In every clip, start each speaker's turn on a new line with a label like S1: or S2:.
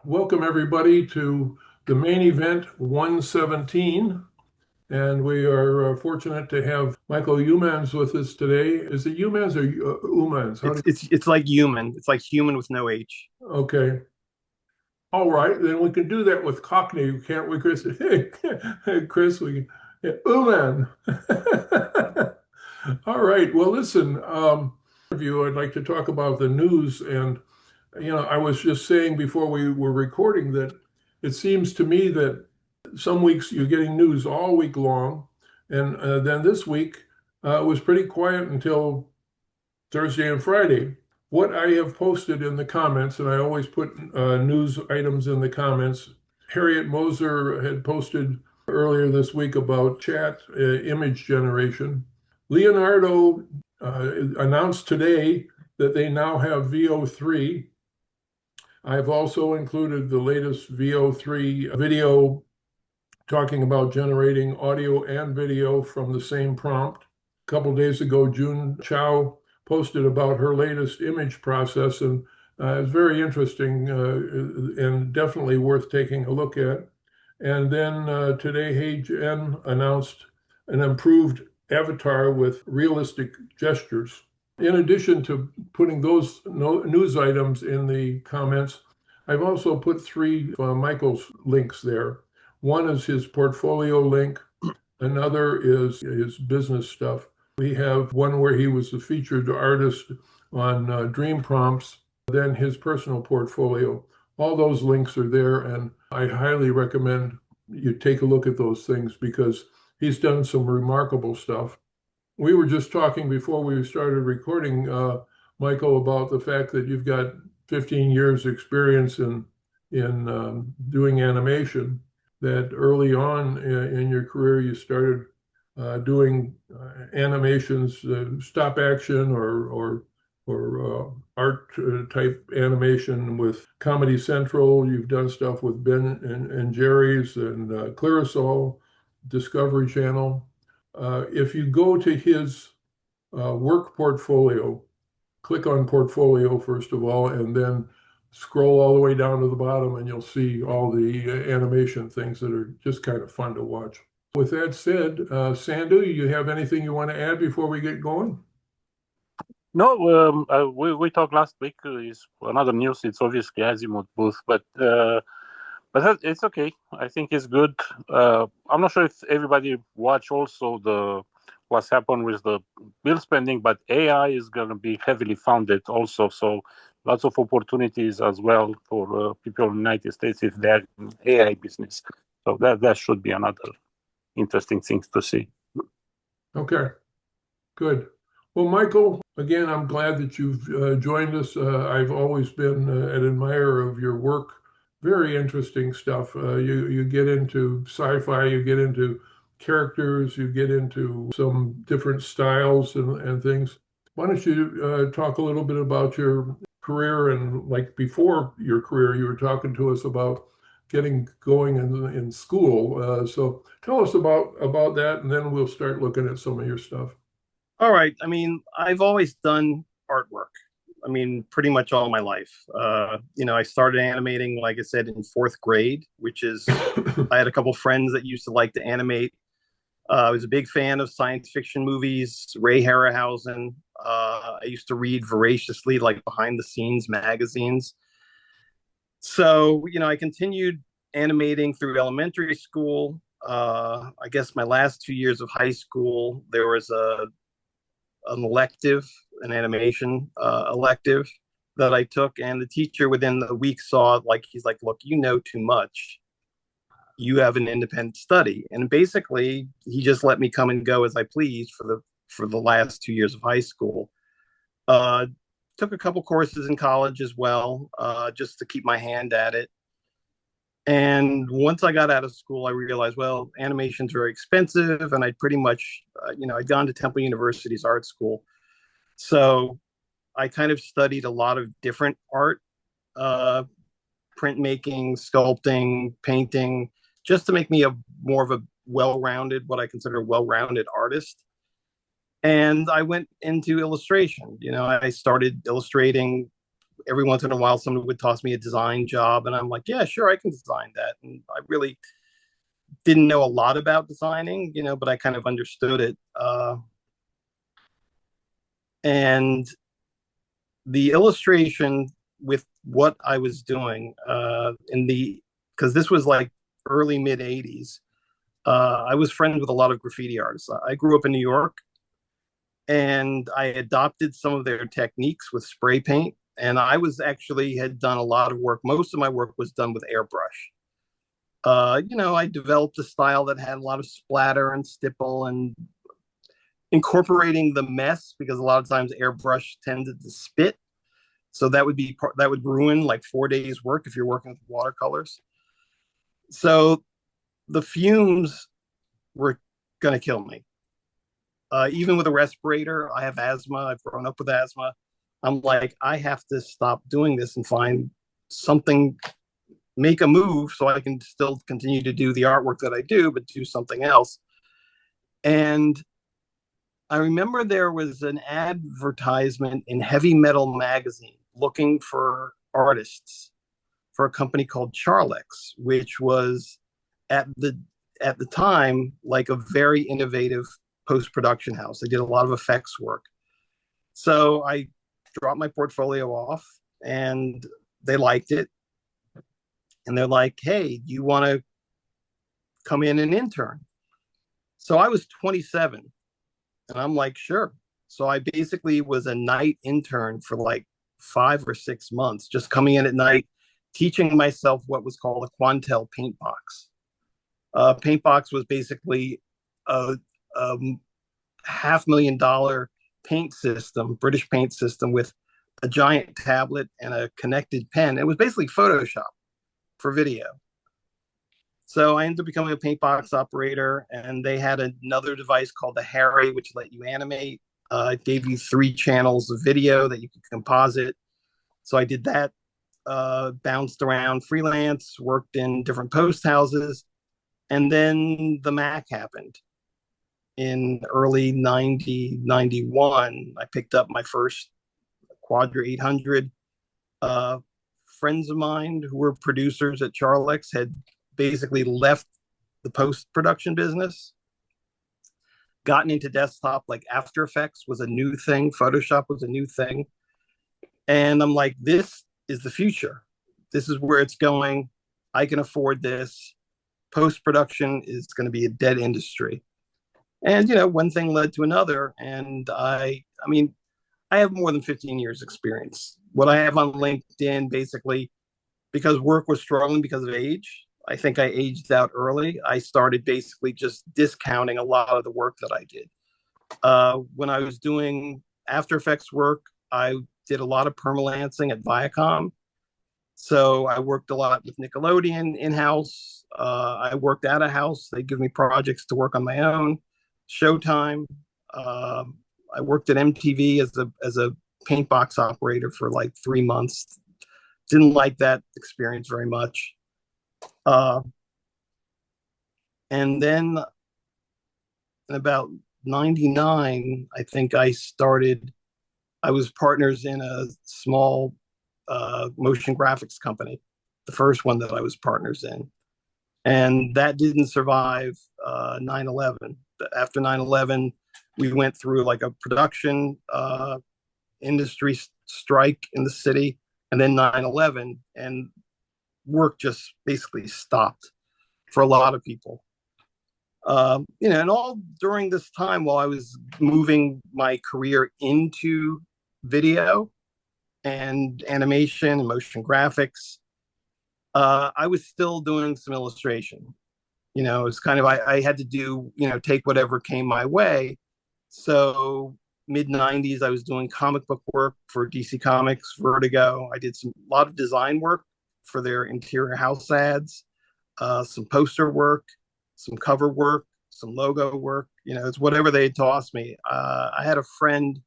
S1: Welcome everybody to the main event 117. And we are fortunate to have Michael Umans with us today. Is it Umans or Umans?
S2: It's like human. It's like human with no H.
S1: Okay. All right. Then we can do that with Cockney, can't we, Chris? Hey, Chris, yeah, Uman. All right. Well, listen, I'd like to talk about the news. And, I was just saying before we were recording that it seems to me that some weeks you're getting news all week long. And then this week it was pretty quiet until Thursday and Friday. What I have posted in the comments, and I always put news items in the comments, Harriet Moser had posted earlier this week about chat image generation. Leonardo announced today that they now have VO3. I've also included the latest VO3 video talking about generating audio and video from the same prompt. A couple days ago, June Chow posted about her latest image process, and it's very interesting and definitely worth taking a look at. And then today, Hey Jen announced an improved avatar with realistic gestures. In addition to putting those news items in the comments, I've also put three Michael's links there. One is his portfolio link. Another is his business stuff. We have one where he was a featured artist on Dream Prompts, then his personal portfolio. All those links are there, and I highly recommend you take a look at those things because he's done some remarkable stuff. We were just talking before we started recording, Michael, about the fact that you've got 15 years experience in doing animation. That early on in your career you started doing animations, stop action or art type animation with Comedy Central. You've done stuff with Ben and Jerry's and Clearasil, Discovery Channel. If you go to his work portfolio, click on portfolio first of all, and then scroll all the way down to the bottom, and you'll see all the animation things that are just kind of fun to watch. With that said, Sandu, you have anything you want to add before we get going?
S2: No, we talked last week. Is another news. It's obviously Azimuth booth, but it's okay. I think it's good. I'm not sure if everybody watch also the what's happened with the bill spending, but AI is going to be heavily funded also. So lots of opportunities as well for people in the United States if they're in AI business. So that should be another interesting thing to see.
S1: Okay, good. Well, Michael, again, I'm glad that you've joined us. I've always been an admirer of your work. Very interesting stuff. You get into sci-fi, you get into characters, you get into some different styles and things. Why don't you talk a little bit about your career and like before your career, you were talking to us about getting going in school. So tell us about that, and then we'll start looking at some of your stuff.
S2: All right. I mean, I've always done artwork. I mean, pretty much all my life. I started animating, like I said, in fourth grade, which is, I had a couple friends that used to like to animate. I was a big fan of science fiction movies, Ray Harryhausen. I used to read voraciously, like behind the scenes magazines. So, I continued animating through elementary school. I guess my last 2 years of high school, there was an elective, an animation elective that I took, and the teacher within the week saw, like, he's like, "Look, you know too much. You have an independent study," and basically he just let me come and go as I pleased for the last 2 years of high school. Uh, Took a couple courses in college as well, just to keep my hand at it. And once I got out of school, I realized, well, animation's very expensive, and I'd pretty much, I'd gone to Temple University's art school, so I kind of studied a lot of different art, uh, printmaking, sculpting, painting, just to make me a more of a well-rounded, what I consider a well-rounded artist. And I went into illustration. I started illustrating every once in a while, someone would toss me a design job, and I'm like, yeah, sure, I can design that. And I really didn't know a lot about designing, but I kind of understood it. And the illustration with what I was doing because this was like early mid 80s. I was friends with a lot of graffiti artists. I grew up in New York, and I adopted some of their techniques with spray paint. And I was actually had done a lot of work. Most of my work was done with airbrush. I developed a style that had a lot of splatter and stipple and incorporating the mess, because a lot of times airbrush tended to spit. So that would ruin like 4 days work if you're working with watercolors. So the fumes were going to kill me. Even with a respirator, I have asthma. I've grown up with asthma. I'm like, I have to stop doing this and find something, make a move so I can still continue to do the artwork that I do, but do something else. And I remember there was an advertisement in Heavy Metal magazine looking for artists for a company called Charlex, which was at the time like a very innovative post-production house. They did a lot of effects work. So I dropped my portfolio off, and they liked it. And they're like, hey, you want to come in and intern? So I was 27, and I'm like, sure. So I basically was a night intern for like 5 or 6 months, just coming in at night, teaching myself what was called a Quantel paint box. Paint box was basically a $500,000 paint system, British paint system, with a giant tablet and a connected pen. It was basically Photoshop for video. So I ended up becoming a paint box operator, and they had another device called the Harry, which let you animate. It gave you 3 channels of video that you could composite. So I did that, bounced around freelance, worked in different post houses. And then the Mac happened in early 91. I picked up my first Quadra 800. Friends of mine who were producers at Charlex had basically left the post-production business, gotten into desktop. Like After Effects was a new thing, Photoshop was a new thing. And I'm like, this is the future. This is where it's going. I can afford this. Post-production is going to be a dead industry. And, one thing led to another. And I mean, I have more than 15 years experience. What I have on LinkedIn, basically, because work was struggling because of age, I think I aged out early. I started basically just discounting a lot of the work that I did. When I was doing After Effects work, I did a lot of permalancing at Viacom. So I worked a lot with Nickelodeon in-house. I worked at a house. They give me projects to work on my own. Showtime. I worked at MTV as a paint box operator for like 3 months. Didn't like that experience very much. And then in about 99, I think I was partners in a small motion graphics company, the first one that I was partners in. And that didn't survive 9/11. After 9/11, we went through like a production industry strike in the city, and then 9/11, and work just basically stopped for a lot of people. And all during this time while I was moving my career into video and animation and motion graphics, I was still doing some illustration. It's kind of, I had to do, take whatever came my way. So mid 90s, I was doing comic book work for DC Comics, Vertigo. I did a lot of design work for their interior house ads, some poster work, some cover work, some logo work. It's whatever they tossed me. I had a friend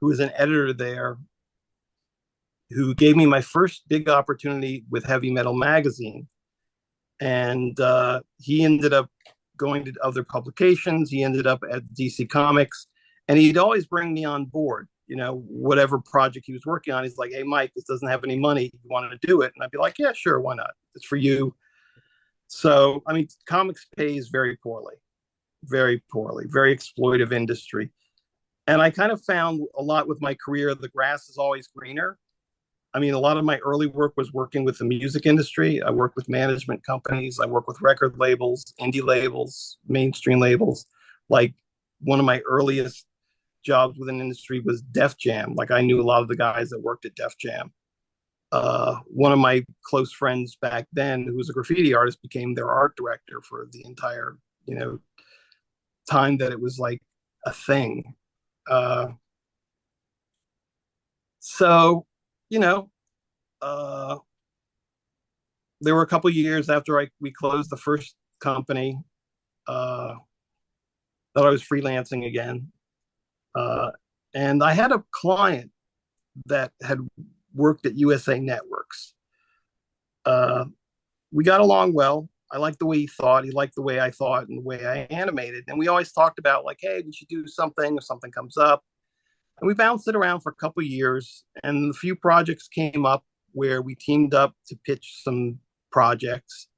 S2: who was an editor there who gave me my first big opportunity with Heavy Metal magazine. And he ended up going to other publications. He ended up at DC Comics, and he'd always bring me on board. whatever project he was working on. He's like, hey, Mike, this doesn't have any money. You want to do it? And I'd be like, yeah, sure. Why not? It's for you. So, I mean, comics pays very poorly, very poorly, very exploitive industry. And I kind of found a lot with my career, the grass is always greener. I mean, a lot of my early work was working with the music industry. I worked with management companies. I worked with record labels, indie labels, mainstream labels. Like one of my earliest jobs within the industry was Def Jam. Like I knew a lot of the guys that worked at Def Jam. One of my close friends back then, who was a graffiti artist, became their art director for the entire, time that it was like a thing. Uh, so, you know, uh, there were a couple of years after we closed the first company uh, that I was freelancing again. Uh, and I had a client that had worked at USA Networks. Uh, we got along well. I liked the way he thought. He liked the way I thought and the way I animated. And we always talked about like, hey, we should do something if something comes up. And we bounced it around for a couple of years. And a few projects came up where we teamed up to pitch some projects.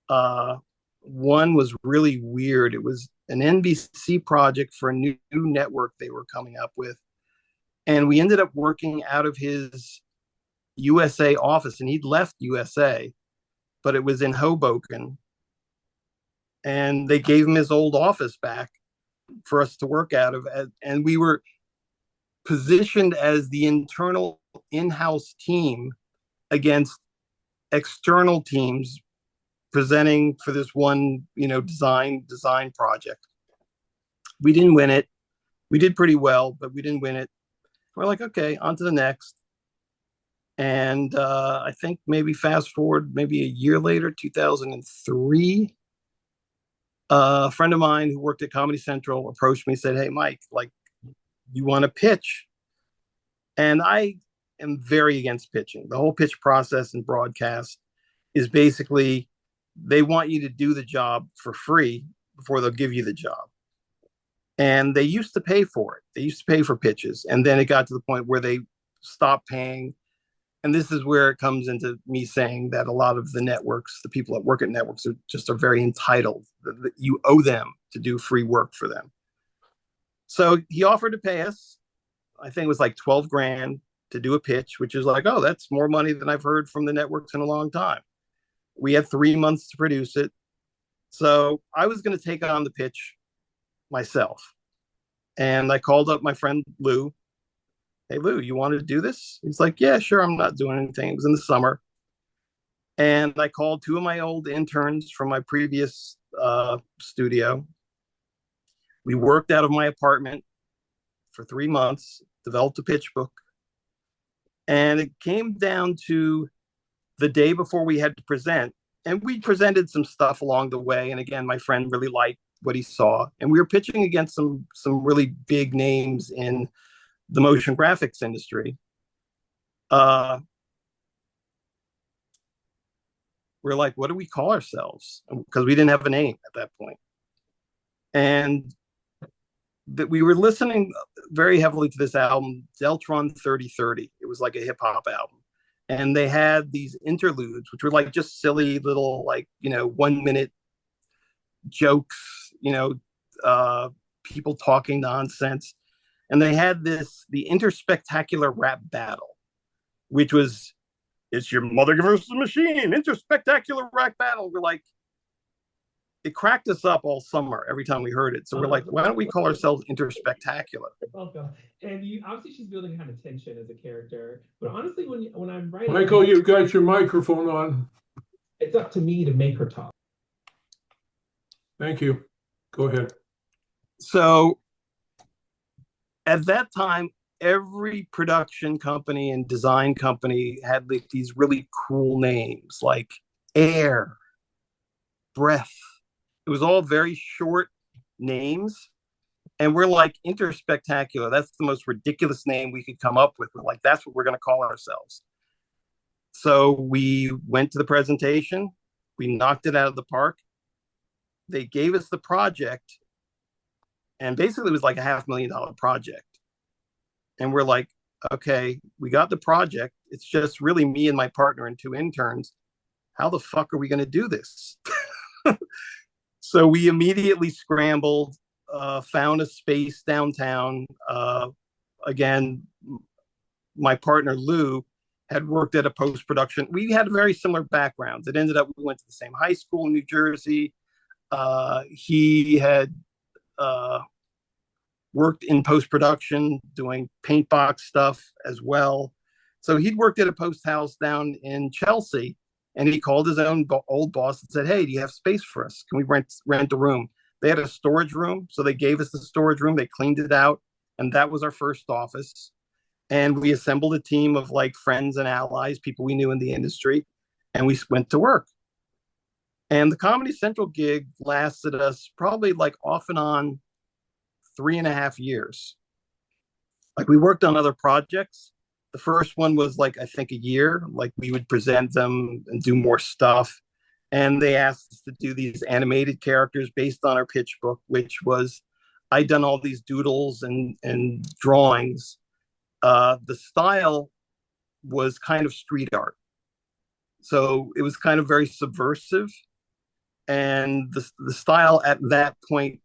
S2: One was really weird. It was an NBC project for a new network they were coming up with. And we ended up working out of his USA office, and he'd left USA, but it was in Hoboken. And they gave him his old office back for us to work out of. And we were positioned as the internal in-house team against external teams presenting for this one, design project. We didn't win it. We did pretty well, but we didn't win it. We're like, okay, on to the next. And I think maybe fast forward, maybe a year later, 2003, a friend of mine who worked at Comedy Central approached me and said, hey, Mike, like, you want to pitch? And I am very against pitching. The whole pitch process in broadcast is basically they want you to do the job for free before they'll give you the job. And they used to pay for it. They used to pay for pitches. And then it got to the point where they stopped paying. And this is where it comes into me saying that a lot of the networks, the people that work at networks are very entitled. You owe them to do free work for them. So he offered to pay us, I think it was like 12 grand to do a pitch, which is like, oh, that's more money than I've heard from the networks in a long time. We had 3 months to produce it. So I was going to take on the pitch myself. And I called up my friend Lou. Hey, Lou, you want to do this? He's like, yeah, sure. I'm not doing anything. It was in the summer. And I called two of my old interns from my previous studio. We worked out of my apartment for 3 months, developed a pitch book. And it came down to the day before we had to present. And we presented some stuff along the way. And again, my friend really liked what he saw. And we were pitching against some really big names in the motion graphics industry. We're like, what do we call ourselves? Because we didn't have a name at that point. And that we were listening very heavily to this album, Deltron 3030. It was like a hip hop album. And they had these interludes, which were like just silly little, like, 1 minute jokes, people talking nonsense. And they had the interspectacular rap battle, which was, it's your mother versus the machine, interspectacular rap battle. We're like, it cracked us up all summer every time we heard it. So we're like, why don't we call ourselves Interspectacular?
S3: And obviously she's building kind of tension as a character. But honestly, when I'm writing,
S1: Michael, you've got your microphone on.
S3: It's up to me to make her talk.
S1: Thank you. Go ahead.
S2: So at that time, every production company and design company had like these really cool names like Air, Breath. It was all very short names. And we're like, Interspectacular. That's the most ridiculous name we could come up with. We're like, that's what we're going to call ourselves. So we went to the presentation. We knocked it out of the park. They gave us the project. And basically it was like a $500,000 project. And we're like, okay, we got the project. It's just really me and my partner and two interns. How the fuck are we going to do this? So we immediately scrambled, found a space downtown. Again, my partner Lou had worked at a post production. We had very similar backgrounds. It ended up we went to the same high school in New Jersey. He had worked in post production doing paint box stuff as well. So he'd worked at a post house down in Chelsea, and he called his own old boss and said, "Hey, do you have space for us? Can we rent a room?" They had a storage room, so they gave us the storage room. They cleaned it out, and that was our first office. And we assembled a team of like friends and allies, people we knew in the industry, and we went to work. And the Comedy Central gig lasted us probably like off and on 3.5 years. Like we worked on other projects. The first one was like, I think a year, like we would present them and do more stuff. And they asked us to do these animated characters based on our pitch book, which was, I'd done all these doodles and drawings. The style was kind of street art. So it was kind of very subversive. And the style at that point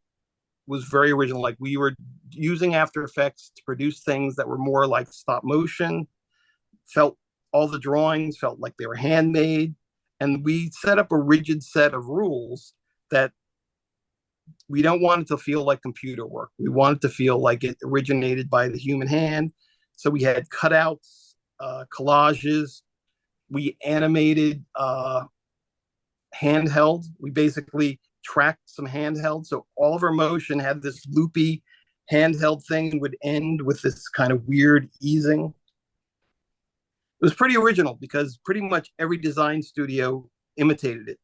S2: was very original. Like we were using After Effects to produce things that were more like stop motion, felt all the drawings felt like they were handmade. And we set up a rigid set of rules that we don't want it to feel like computer work. We want it to feel like it originated by the human hand. So we had cutouts, collages. We animated handheld. We basically tracked some handheld. So all of our motion had this loopy handheld thing and would end with this kind of weird easing. It was pretty original because pretty much every design studio imitated it.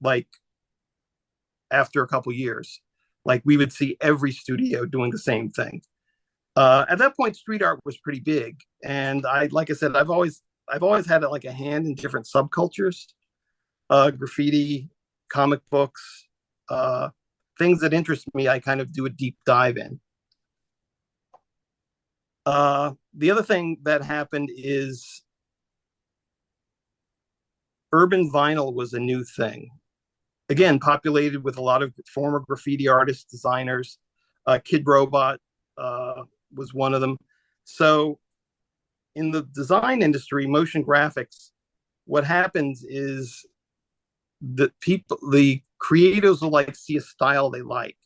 S2: Like after a couple years, like we would see every studio doing the same thing. At that point, street art was pretty big, and like I said, I've always had like a hand in different subcultures, graffiti, comic books, things that interest me. I kind of do a deep dive in. The other thing that happened is urban vinyl was a new thing. Again, populated with a lot of former graffiti artists, designers. Kid Robot was one of them. So in the design industry, motion graphics, what happens is the creators will like see a style they like,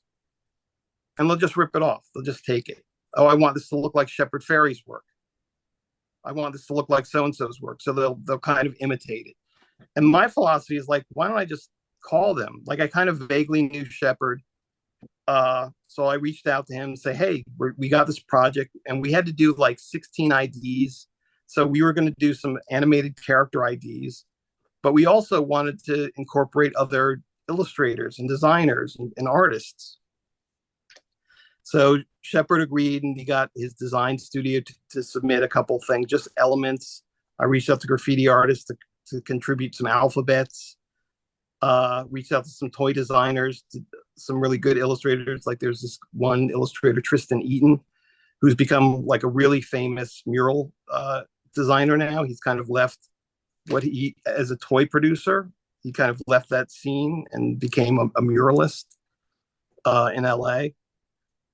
S2: and they'll just rip it off. They'll just take it. Oh, I want this to look like Shepard Fairey's work. I want this to look like so-and-so's work. So they'll kind of imitate it. And my philosophy is like, why don't I just call them? Like I kind of vaguely knew Shepard. So I reached out to him and say, hey, we got this project, and we had to do like 16 IDs. So we were going to do some animated character IDs, but we also wanted to incorporate other illustrators and designers and artists. So Shepard agreed, and he got his design studio to submit a couple things, just elements. I reached out to graffiti artists to contribute some alphabets. Reached out to some toy designers, some really good illustrators. Like there's this one illustrator, Tristan Eaton, who's become like a really famous mural designer now. He's kind of left as a toy producer, he kind of left that scene and became a muralist in LA.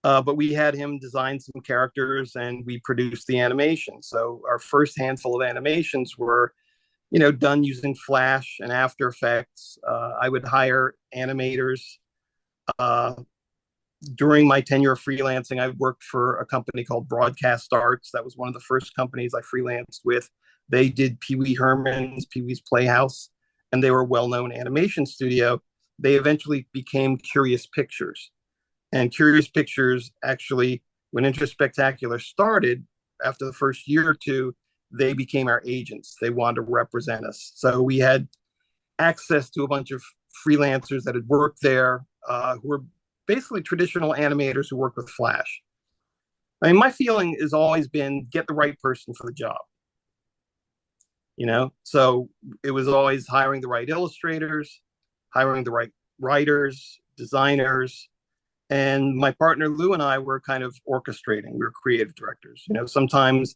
S2: But we had him design some characters, and we produced the animation. So our first handful of animations were, done using Flash and After Effects. I would hire animators. During my tenure of freelancing, I worked for a company called Broadcast Arts. That was one of the first companies I freelanced with. They did Pee Wee Herman's, Pee Wee's Playhouse, and they were a well-known animation studio. They eventually became Curious Pictures. And Curious Pictures, actually, when Interspectacular started, after the first year or two, they became our agents. They wanted to represent us. So we had access to a bunch of freelancers that had worked there, who were basically traditional animators who worked with Flash. I mean, my feeling has always been get the right person for the job. So it was always hiring the right illustrators, hiring the right writers, designers, And my partner Lou and I were kind of orchestrating. We were creative directors. You know, sometimes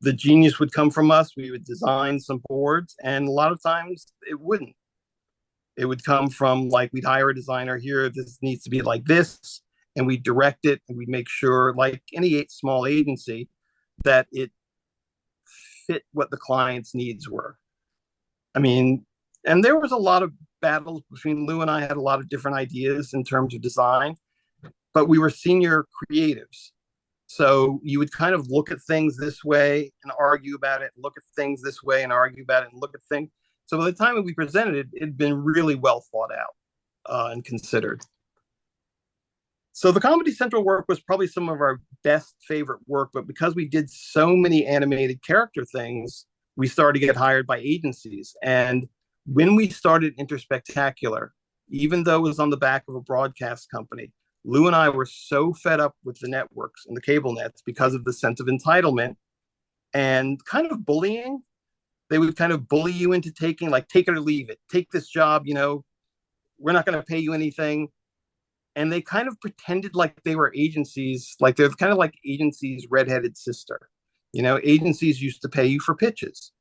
S2: the genius would come from us. We would design some boards, and a lot of times it wouldn't. It would come from, like, we'd hire a designer here. This needs to be like this, and we'd direct it, and we'd make sure, like any small agency, that it fit what the client's needs were. I mean, and there was a lot of battles between Lou and I. Had a lot of different ideas in terms of design, but we were senior creatives. So you would kind of look at things this way and argue about it, look at things this way and argue about it, and look at things. So by the time we presented it, it had been really well thought out and considered. So the Comedy Central work was probably some of our best favorite work, but because we did so many animated character things, we started to get hired by agencies. And when we started Interspectacular, even though it was on the back of a broadcast company, Lou and I were so fed up with the networks and the cable nets because of the sense of entitlement and kind of bullying. They would kind of bully you into taking, like, take it or leave it. Take this job, you know, we're not going to pay you anything. And they kind of pretended like they were agencies, like they're kind of like agencies' redheaded sister. You know, agencies used to pay you for pitches,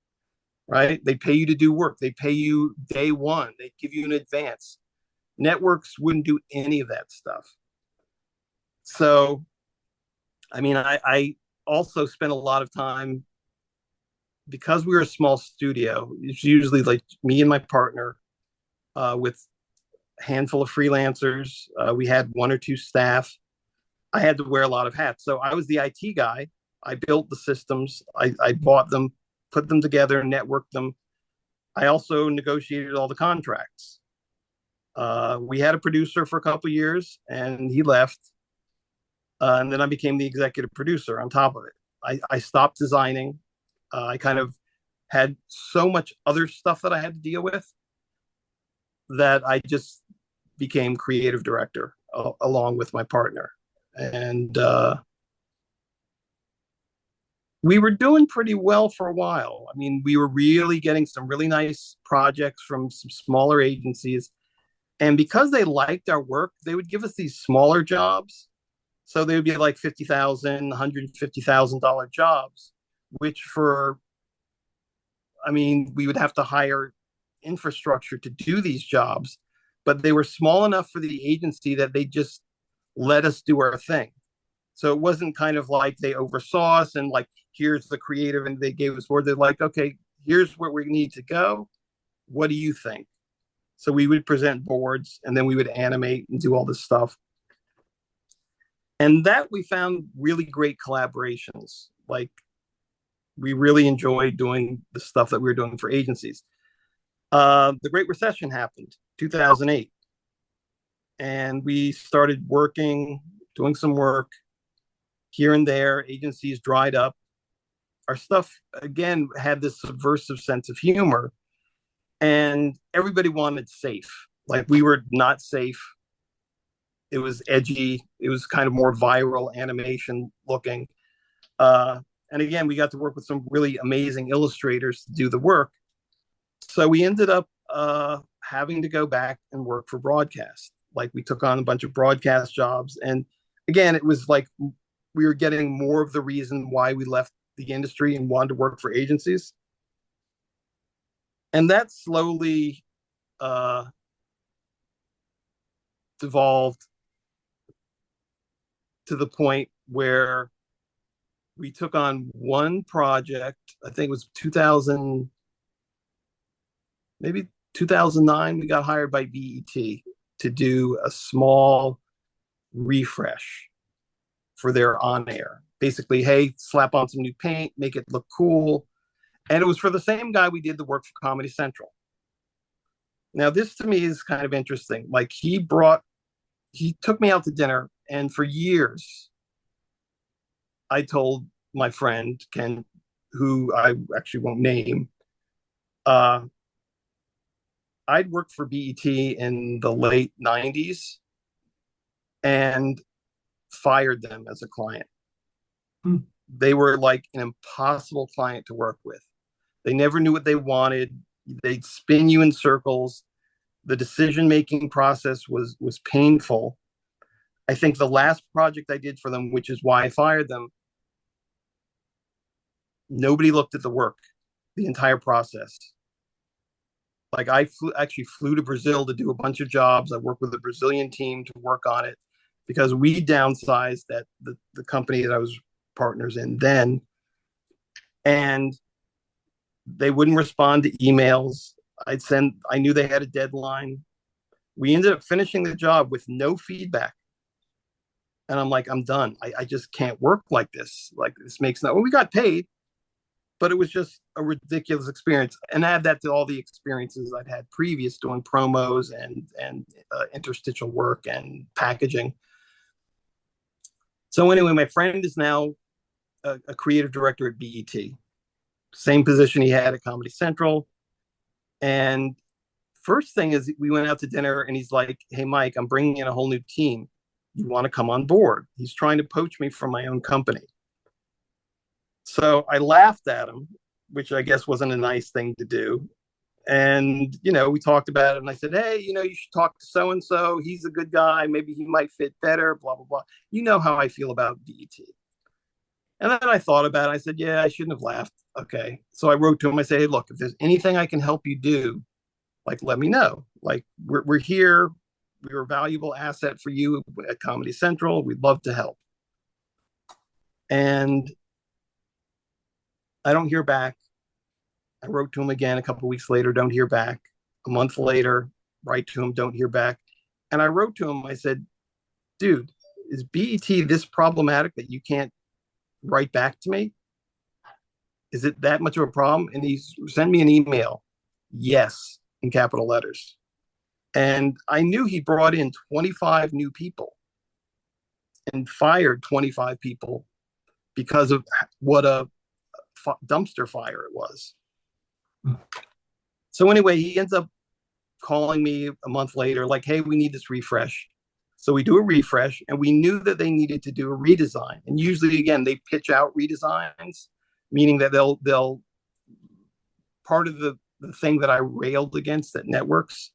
S2: right? They pay you to do work. They pay you day one. They give you an advance. Networks wouldn't do any of that stuff. So, I mean, I also spent a lot of time, because we were a small studio. It's usually like me and my partner with a handful of freelancers. We had one or two staff. I had to wear a lot of hats. So I was the IT guy. I built the systems. I bought them, put them together, networked them. I also negotiated all the contracts. We had a producer for a couple of years, and he left. And then I became the executive producer on top of it. I stopped designing. I kind of had so much other stuff that I had to deal with that I just became creative director along with my partner. And we were doing pretty well for a while. I mean, we were really getting some really nice projects from some smaller agencies. And because they liked our work, they would give us these smaller jobs. So they would be like $50,000, $150,000 jobs, which we would have to hire infrastructure to do these jobs, but they were small enough for the agency that they just let us do our thing. So it wasn't kind of like they oversaw us and like, here's the creative and they gave us word. They're like, okay, here's where we need to go. What do you think? So we would present boards and then we would animate and do all this stuff. And that we found really great collaborations. Like, we really enjoyed doing the stuff that we were doing for agencies. The Great Recession happened, 2008. And we started working, doing some work here and there. Agencies dried up. Our stuff, again, had this subversive sense of humor. And everybody wanted safe. Like, we were not safe. It was edgy. It was kind of more viral animation looking. And again, we got to work with some really amazing illustrators to do the work. So we ended up having to go back and work for broadcast. Like, we took on a bunch of broadcast jobs. And again, it was like we were getting more of the reason why we left the industry and wanted to work for agencies. And that slowly devolved to the point where we took on one project. I think it was 2000, maybe 2009. We got hired by BET to do a small refresh for their on air. Basically, hey, slap on some new paint, make it look cool. And it was for the same guy we did the work for Comedy Central. Now, this to me is kind of interesting. Like, he took me out to dinner, and for years, I told my friend, Ken, who I actually won't name, I'd worked for BET in the late 90s and fired them as a client. They were like an impossible client to work with. They never knew what they wanted. They'd spin you in circles. The decision-making process was painful. I think the last project I did for them, which is why I fired them, nobody looked at the work, the entire process. Like actually flew to Brazil to do a bunch of jobs. I worked with a Brazilian team to work on it because we downsized the company that I was partners in then, and they wouldn't respond to emails. I knew they had a deadline. We ended up finishing the job with no feedback. And I'm like, I'm done. I just can't work like this. Like, this makes no, well, we got paid, but it was just a ridiculous experience. And add that to all the experiences I'd had previous doing promos and interstitial work and packaging. So anyway, my friend is now a creative director at BET, same position he had at Comedy Central. And first thing is we went out to dinner and he's like, hey, Mike, I'm bringing in a whole new team. You want to come on board? He's trying to poach me from my own company. So I laughed at him, which I guess wasn't a nice thing to do. And, we talked about it and I said, hey, you should talk to so-and-so. He's a good guy. Maybe he might fit better, blah, blah, blah. You know how I feel about BET. And then I thought about it. I said, yeah, I shouldn't have laughed. Okay. So I wrote to him. I said, hey, look, if there's anything I can help you do, like, let me know. Like, we're here. We're a valuable asset for you at Comedy Central. We'd love to help. And I don't hear back. I wrote to him again a couple of weeks later, don't hear back. A month later, write to him, don't hear back. And I wrote to him, I said, dude, is BET this problematic that you can't write back to me? Is it that much of a problem? And he sent me an email, yes, in capital letters. And I knew he brought in 25 new people and fired 25 people because of what a dumpster fire it was. So anyway, he ends up calling me a month later, like, hey, we need this refresh. So we do a refresh, and we knew that they needed to do a redesign. And usually, again, they pitch out redesigns, meaning that they'll part of the thing that I railed against at networks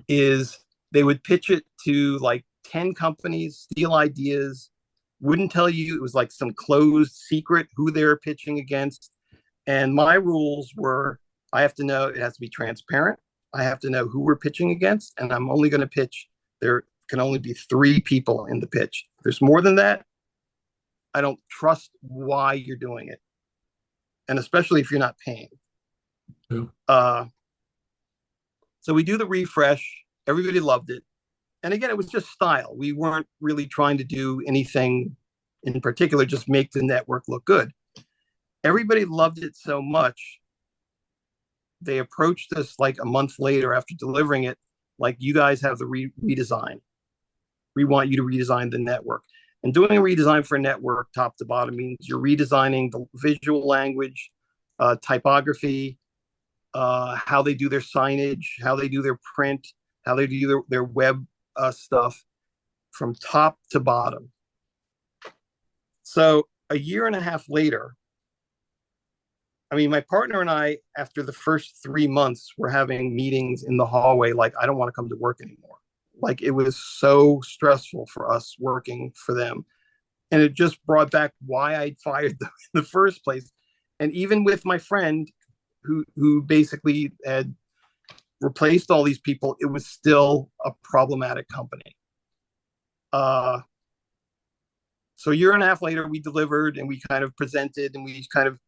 S2: is they would pitch it to like 10 companies, steal ideas, wouldn't tell you. It was like some closed secret who they were pitching against. And my rules were, I have to know, it has to be transparent. I have to know who we're pitching against. And I'm only going to pitch, there can only be 3 people in the pitch. If there's more than that, I don't trust why you're doing it. And especially if you're not paying. Yeah. So we do the refresh. Everybody loved it. And again, it was just style. We weren't really trying to do anything in particular, just make the network look good. Everybody loved it so much. They approached us like a month later after delivering it, like, you guys have the redesign. We want you to redesign the network. And doing a redesign for a network top to bottom means you're redesigning the visual language, typography, how they do their signage, how they do their print, how they do their web stuff from top to bottom. So a year and a half later, I mean, my partner and I, after the first 3 months, were having meetings in the hallway, like, I don't want to come to work anymore. Like, it was so stressful for us working for them. And it just brought back why I'd fired them in the first place. And even with my friend who basically had replaced all these people, it was still a problematic company. So a year and a half later, we delivered and we kind of presented and we kind of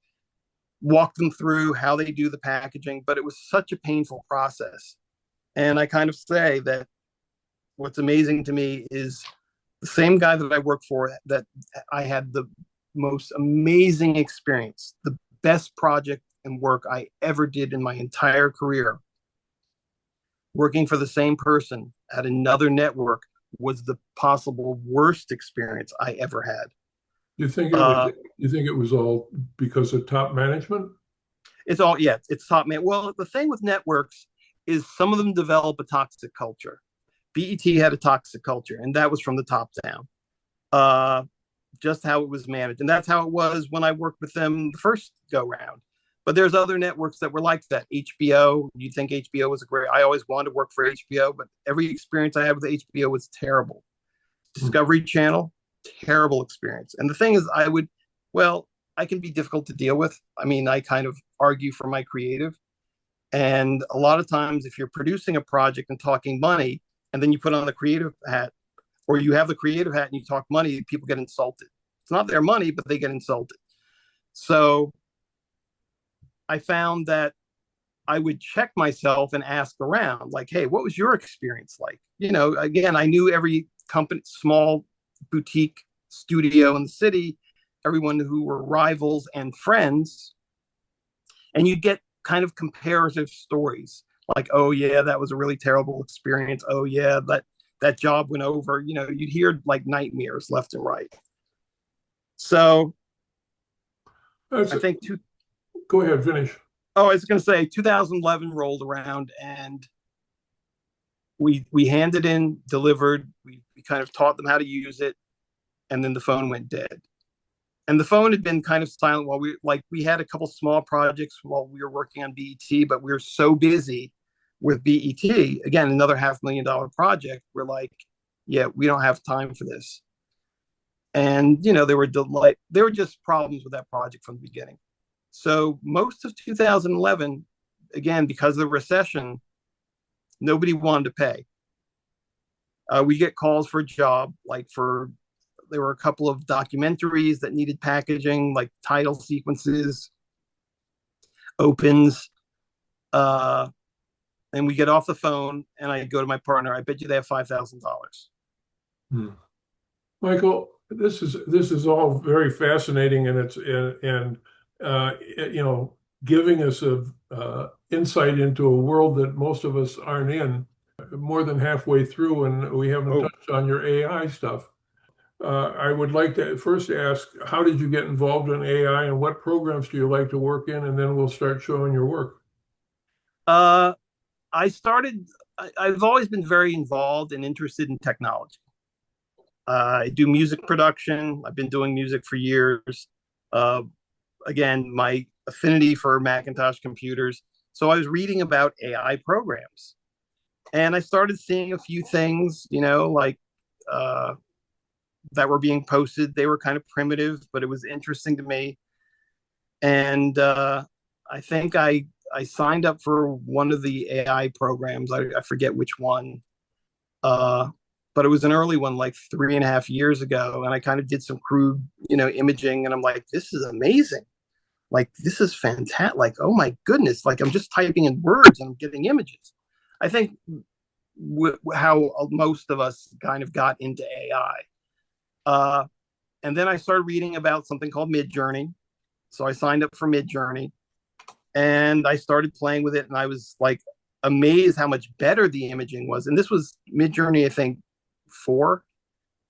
S2: walked them through how they do the packaging, but it was such a painful process. And I kind of say that what's amazing to me is the same guy that I work for, that I had the most amazing experience, the best project and work I ever did in my entire career, working for the same person at another network, was the possible worst experience I ever had.
S1: You think it was all because of top management?
S2: It's all, yeah, it's top man. Well, the thing with networks is some of them develop a toxic culture. BET had a toxic culture, and that was from the top down. Just how it was managed. And that's how it was when I worked with them the first go round. But there's other networks that were like that. HBO, you'd think HBO was I always wanted to work for HBO, but every experience I had with HBO was terrible. Discovery Channel, terrible experience. And the thing is, I can be difficult to deal with. I mean, I kind of argue for my creative. And a lot of times, if you're producing a project and talking money, and then you put on the creative hat, or you have the creative hat and you talk money, people get insulted. It's not their money, but they get insulted. So I found that I would check myself and ask around, like, hey, what was your experience like? You know, again, I knew every company, small boutique studio in the city, everyone who were rivals and friends. And you get kind of comparative stories like, oh, yeah, that was a really terrible experience. Oh, yeah, that job went over. You know, you'd hear like nightmares left and right. So I think
S1: go ahead, finish.
S2: Oh, I was going to say 2011 rolled around and we handed in, delivered. We kind of taught them how to use it, and then the phone went dead. And the phone had been kind of silent while we had a couple small projects while we were working on BET, but we were so busy with BET, again, another $500,000 project. We're like, yeah, we don't have time for this. And you know, there were just problems with that project from the beginning. So most of 2011, again, because of the recession, nobody wanted to pay. We get calls for a job, there were a couple of documentaries that needed packaging, like title sequences, opens, and we get off the phone, and I go to my partner. I bet you they have $5,000.
S1: Michael, this is all very fascinating, and you know, giving us a insight into a world that most of us aren't in. More than halfway through, and we haven't touched on your AI stuff. I would like to first ask, how did you get involved in AI, and what programs do you like to work in? And then we'll start showing your work.
S2: I've always been very involved and interested in technology. I do music production. I've been doing music for years. Again, my affinity for Macintosh computers. So I was reading about AI programs. And I started seeing a few things, you know, like that were being posted. They were kind of primitive, but it was interesting to me. And I think I signed up for one of the AI programs. I forget which one. But it was an early one, like 3.5 years ago. And I kind of did some crude, you know, imaging. And I'm like, this is amazing. Like, this is fantastic. Like, oh my goodness. Like, I'm just typing in words and I'm getting images. I think how most of us kind of got into AI. And then I started reading about something called Midjourney. So I signed up for Midjourney and I started playing with it. And I was like amazed how much better the imaging was. And this was Midjourney, I think, 4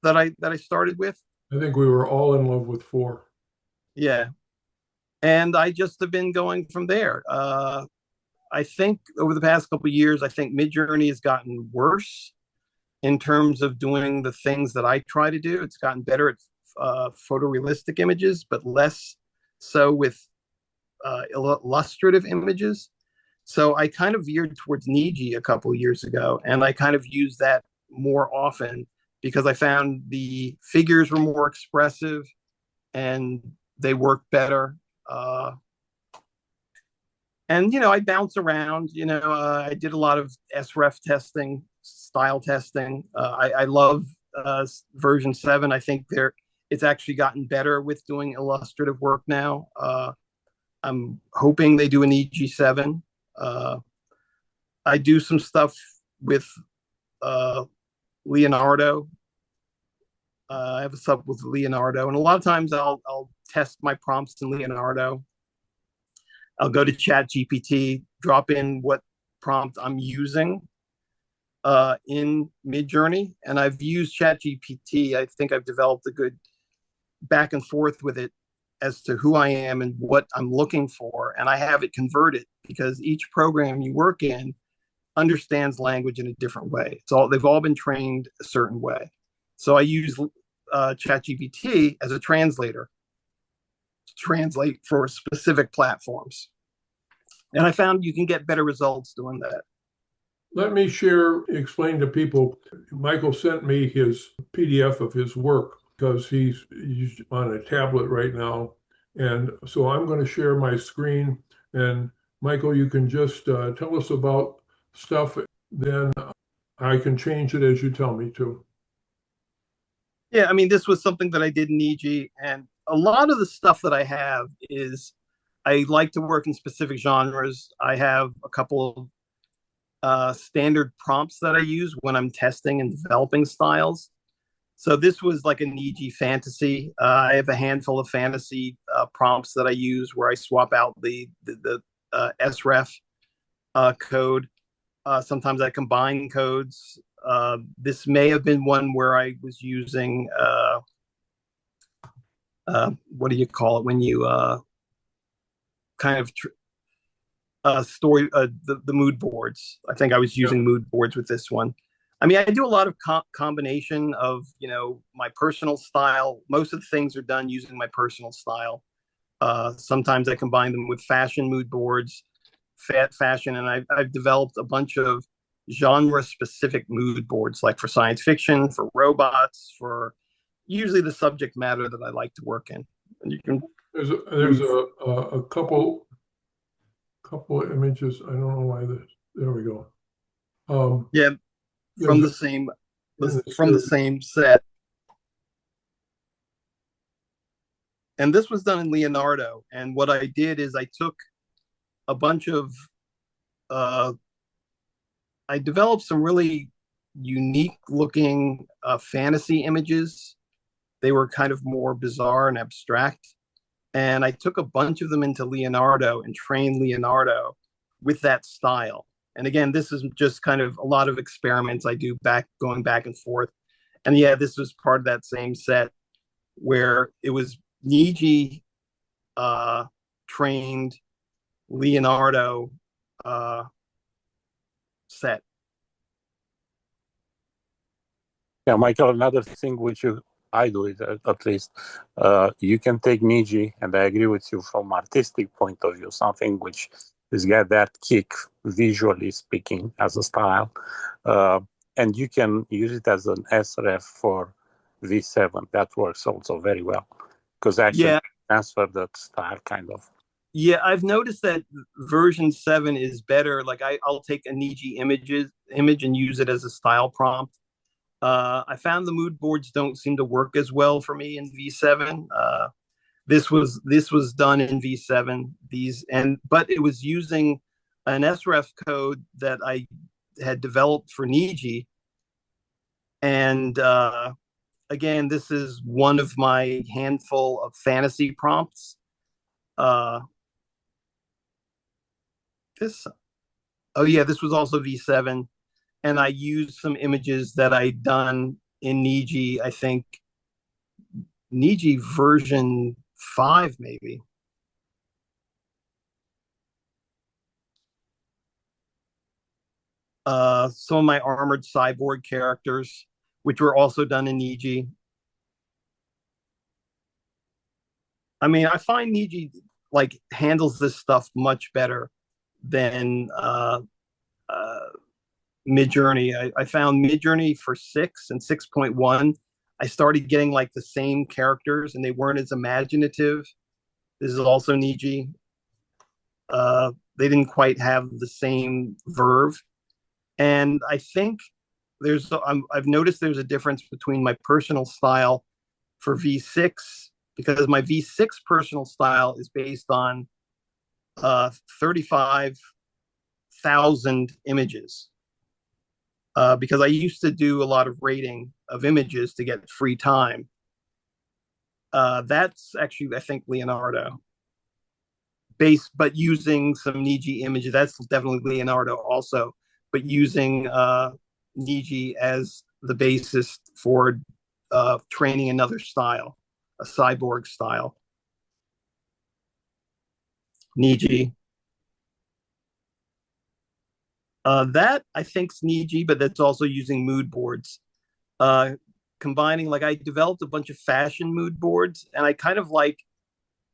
S2: that I started with.
S1: I think we were all in love with 4.
S2: Yeah. And I just have been going from there. I think over the past couple of years, I think Midjourney has gotten worse in terms of doing the things that I try to do. It's gotten better at photorealistic images, but less so with illustrative images. So I kind of veered towards Niji a couple of years ago, and I kind of used that more often because I found the figures were more expressive and they worked better. And, you know, I bounce around, you know, I did a lot of SREF testing, style testing. I love version 7. I think it's actually gotten better with doing illustrative work now. I'm hoping they do an EG7. I do some stuff with Leonardo. I have a sub with Leonardo, and a lot of times I'll test my prompts in Leonardo. I'll go to ChatGPT, drop in what prompt I'm using in Midjourney, and I've used ChatGPT. I think I've developed a good back and forth with it as to who I am and what I'm looking for, and I have it converted because each program you work in understands language in a different way. They've all been trained a certain way. So I use ChatGPT as a translator to translate for specific platforms. And I found you can get better results doing that.
S1: let me explain to people. Michael sent me his PDF of his work because he's on a tablet right now. And so I'm going to share my screen. And Michael, you can just tell us about stuff. Then I can change it as you tell me to.
S2: Yeah, I mean, this was something that I did in EG, and a lot of the stuff that I have is I like to work in specific genres. I have a couple of standard prompts that I use when I'm testing and developing styles. So this was like an EG fantasy. I have a handful of fantasy prompts that I use where I swap out the SREF code. Sometimes I combine codes. This may have been one where I was using what do you call it when you kind of story the mood boards. I think I was
S1: Yeah.
S2: using mood boards with this one. I mean, I do a lot of combination of my personal style. Most of the things are done using my personal style. Sometimes I combine them with fashion mood boards, fashion, and I've developed a bunch of genre specific mood boards, like for science fiction, for robots, for usually the subject matter that I like to work in. And you can
S1: There's a couple of images. I don't know why this. There we go.
S2: yeah, from
S1: There's
S2: the same
S1: in the
S2: from the
S1: series.
S2: same set. And this was done in Leonardo. And what I did is I took a bunch of uh, I developed some really unique looking fantasy images. They were kind of more bizarre and abstract. And I took a bunch of them into Leonardo and trained Leonardo with that style. And again, this is just kind of a lot of experiments I do going back and forth. And yeah, this was part of that same set where it was Niji trained Leonardo uh, set.
S4: Yeah, Michael, another thing which I do it at least, you can take Niji, and I agree with you from artistic point of view, something which is got that kick, visually speaking, as a style, and you can use it as an SRF for V7. That works also very well because actually
S2: Yeah,
S4: transfer that style kind of.
S2: yeah, I've noticed that version 7 is better. Like I'll take a Niji image and use it as a style prompt. I found the mood boards don't seem to work as well for me in V7. This was done in V7. But it was using an SREF code that I had developed for Niji. And again, this is one of my handful of fantasy prompts. Uh, this Oh yeah, this was also V7, and I used some images that I'd done in Niji. I think Niji version 5, maybe. Some of my armored cyborg characters, which were also done in Niji. I mean, I find Niji like handles this stuff much better than uh, Midjourney. I found Midjourney for 6 and 6.1. I started getting like the same characters, and they weren't as imaginative. This is also Niji. They didn't quite have the same verve, and I think I've noticed there's a difference between my personal style for V6 because my V6 personal style is based on 35,000 images. Because I used to do a lot of rating of images to get free time. That's actually, I think, Leonardo. But using some Niji images. That's definitely Leonardo also, but using Niji as the basis for training another style, a cyborg style. Niji. That I think's Niji, but that's also using mood boards. Uh, Combining, like I developed a bunch of fashion mood boards, and I kind of like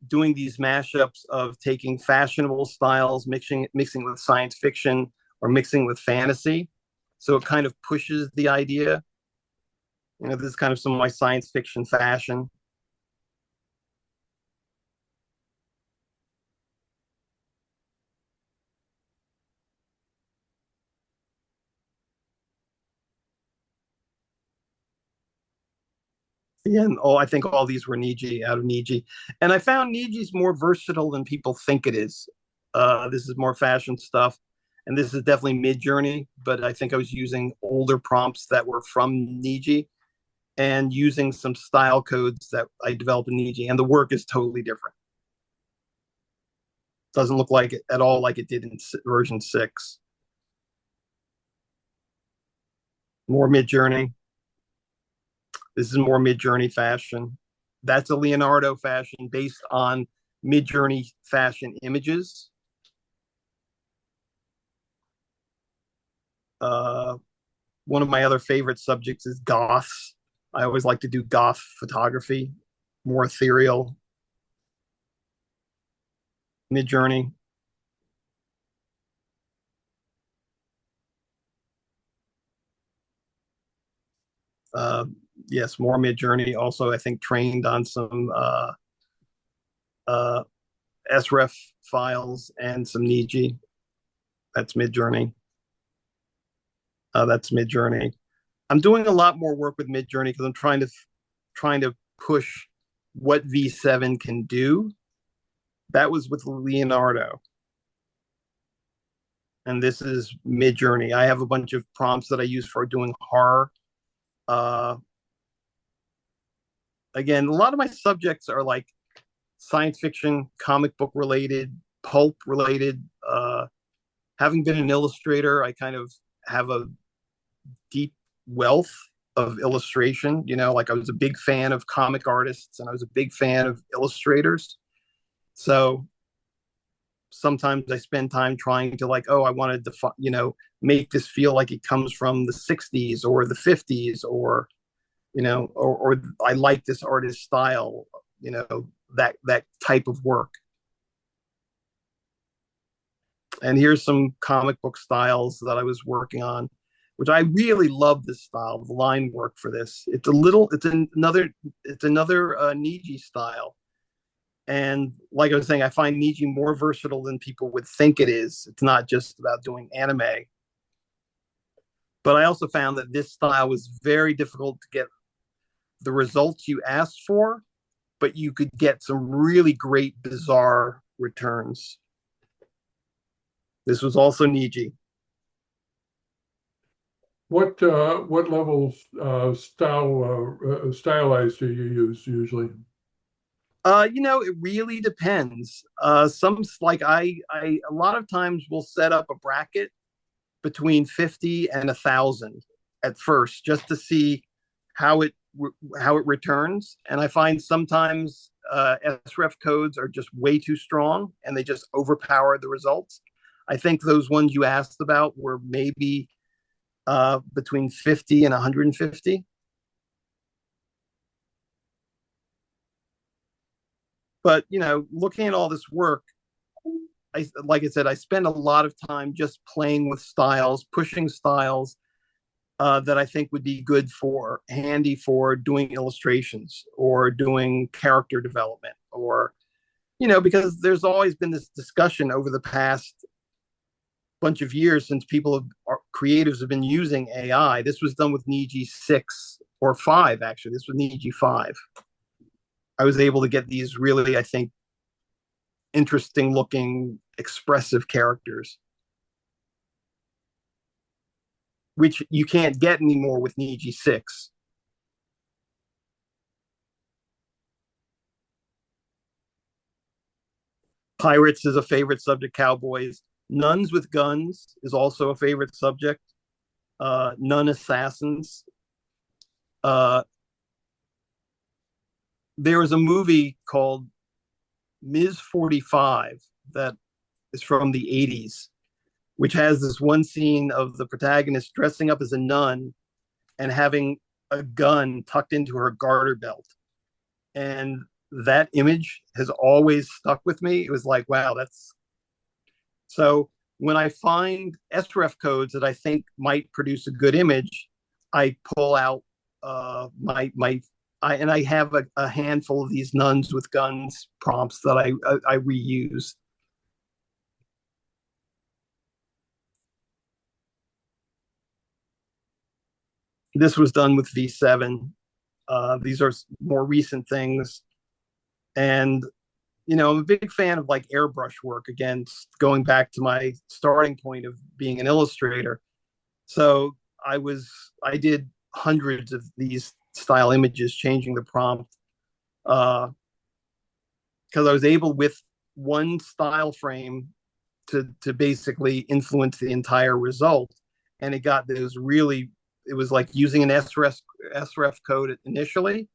S2: doing these mashups of taking fashionable styles, mixing with science fiction, or mixing with fantasy. So it kind of pushes the idea. This is kind of some of my science fiction fashion. And I think all these were Niji, out of Niji. And I found Niji's more versatile than people think it is. This is more fashion stuff. And this is definitely Mid-Journey, but I think I was using older prompts that were from Niji and using some style codes that I developed in Niji. And the work is totally different. Doesn't look like it at all like it did in version 6. More Mid-Journey. This is more Mid-Journey fashion. That's a Leonardo fashion based on Mid-Journey fashion images. One of my other favorite subjects is goths. I always like to do goth photography, more ethereal. Mid-Journey. Yes, more Mid-Journey. Also, I think trained on some SREF files and some Niji. That's Mid-Journey. That's Mid-Journey. I'm doing a lot more work with Mid-Journey because I'm trying to push what V7 can do. That was with Leonardo. And this is Mid-Journey. I have a bunch of prompts that I use for doing horror. Again, a lot of my subjects are like science fiction, comic book related, pulp related. Having been an illustrator, I kind of have a deep wealth of illustration. Like I was a big fan of comic artists and I was a big fan of illustrators. So sometimes I spend time trying to I wanted to, make this feel like it comes from the 60s or the 50s or I like this artist style, that type of work. And here's some comic book styles that I was working on, which I really love this style, the line work for this. It's another Niji style. And like I was saying, I find Niji more versatile than people would think it is. It's not just about doing anime. But I also found that this style was very difficult to get the results you asked for, but you could get some really great, bizarre returns. This was also Niji.
S1: What levels stylized do you use usually?
S2: It really depends. Some a lot of times will set up a bracket between 50 and 1,000 at first, just to see how it returns. And I find sometimes SREF codes are just way too strong and they just overpower the results. I think those ones you asked about were maybe between 50 and 150. But, looking at all this work, like I said, I spend a lot of time just playing with styles, pushing styles that I think would be handy for doing illustrations or doing character development or, because there's always been this discussion over the past bunch of years since creatives have been using AI. This was done with Niji 6 or 5, actually. This was Niji 5. I was able to get these really, I think, interesting looking, expressive characters, which you can't get anymore with Niji 6. Pirates is a favorite subject, cowboys. Nuns with guns is also a favorite subject. Nun assassins. There was a movie called Ms. 45 that is from the 80s, which has this one scene of the protagonist dressing up as a nun and having a gun tucked into her garter belt. And that image has always stuck with me. It was like, wow, that's so when I find SREF codes that I think might produce a good image, I pull out and I have a handful of these nuns with guns prompts that I reuse. This was done with V7. These are more recent things. And, I'm a big fan of like airbrush work, again, going back to my starting point of being an illustrator. So I did hundreds of these style images, changing the prompt, because I was able with one style frame to basically influence the entire result. And it got those really, it was like using an SREF code initially,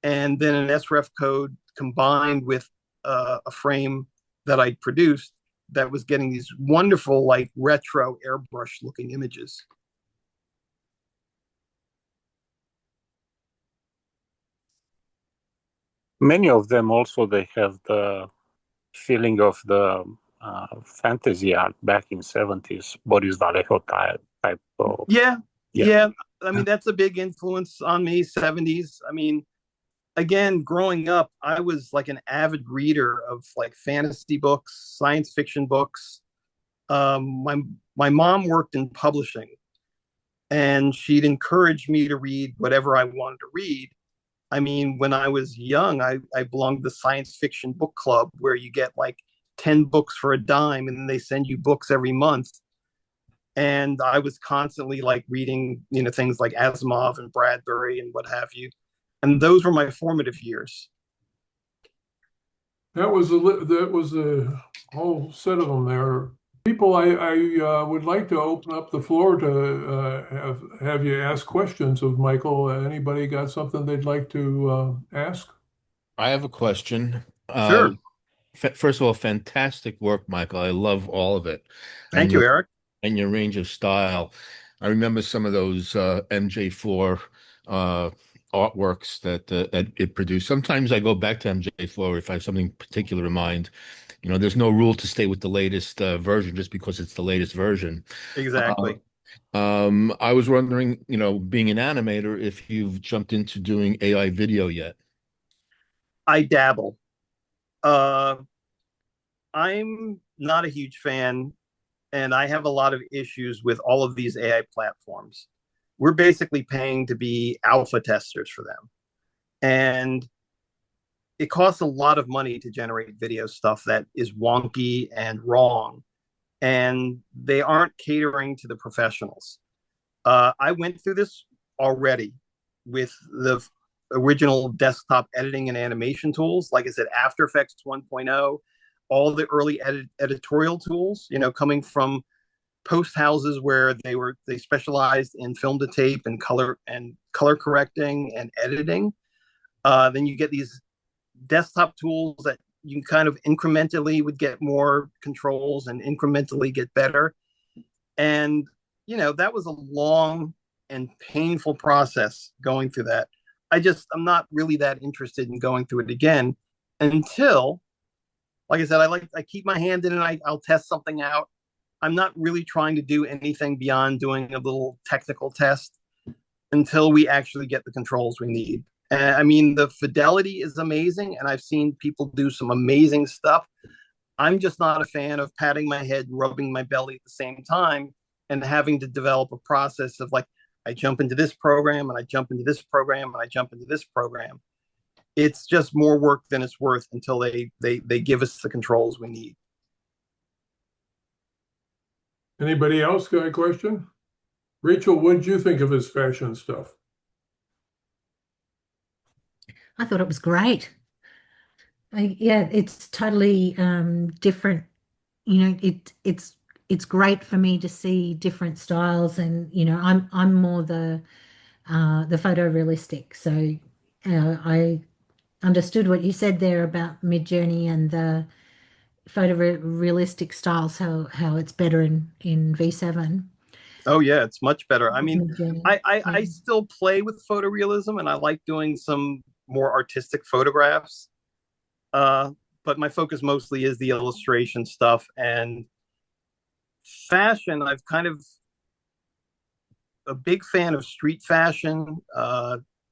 S2: and then an SREF code combined with a frame that I produced that was getting these wonderful, like retro airbrush looking images.
S4: Many of them also, they have the feeling of the fantasy art back in 70s, Boris Vallejo type of.
S2: Yeah. I mean, that's a big influence on me, 70s. I mean, again, growing up, I was like an avid reader of like fantasy books, science fiction books. My mom worked in publishing, and she'd encourage me to read whatever I wanted to read. I mean, when I was young, I belonged to the science fiction book club where you get like 10 books for a dime, and then they send you books every month. And I was constantly like reading, things like Asimov and Bradbury and what have you. And those were my formative years.
S1: That was a whole set of them there. People, I would like to open up the floor to have you ask questions of Michael. Anybody got something they'd like to ask?
S5: I have a question.
S2: Sure.
S5: First of all, fantastic work, Michael. I love all of it.
S2: Thank you, Eric.
S5: And your range of style. I remember some of those MJ4 artworks that it produced. Sometimes I go back to MJ4 if I have something particular in mind. There's no rule to stay with the latest version just because it's the latest version.
S2: Exactly.
S5: I was wondering, being an animator, if you've jumped into doing AI video yet.
S2: I dabble. I'm not a huge fan, and I have a lot of issues with all of these AI platforms. We're basically paying to be alpha testers for them. And it costs a lot of money to generate video stuff that is wonky and wrong. And they aren't catering to the professionals. I went through this already with the original desktop editing and animation tools. Like I said, After Effects 1.0, all the early editorial tools, coming from post houses where they specialized in film to tape and color correcting and editing. Then you get these desktop tools that you kind of incrementally would get more controls and incrementally get better. And, that was a long and painful process going through that. I'm not really that interested in going through it again until, like I said, I keep my hand in it. I'll test something out. I'm not really trying to do anything beyond doing a little technical test until we actually get the controls we need. I mean, the fidelity is amazing, and I've seen people do some amazing stuff. I'm just not a fan of patting my head and rubbing my belly at the same time and having to develop a process of like, I jump into this program and I jump into this program and I jump into this program. It's just more work than it's worth until they give us the controls we need.
S1: Anybody else got a question? Rachel, what did you think of his fashion stuff?
S6: I thought it was great. Yeah, it's totally different. It's great for me to see different styles, and I'm more the photorealistic. So I understood what you said there about Midjourney and the photorealistic styles, how it's better in V7.
S2: Oh yeah, it's much better. I mean,
S6: Midjourney.
S2: I still play with photorealism, and I like doing some more artistic photographs. But my focus mostly is the illustration stuff, and fashion, I've kind of a big fan of street fashion,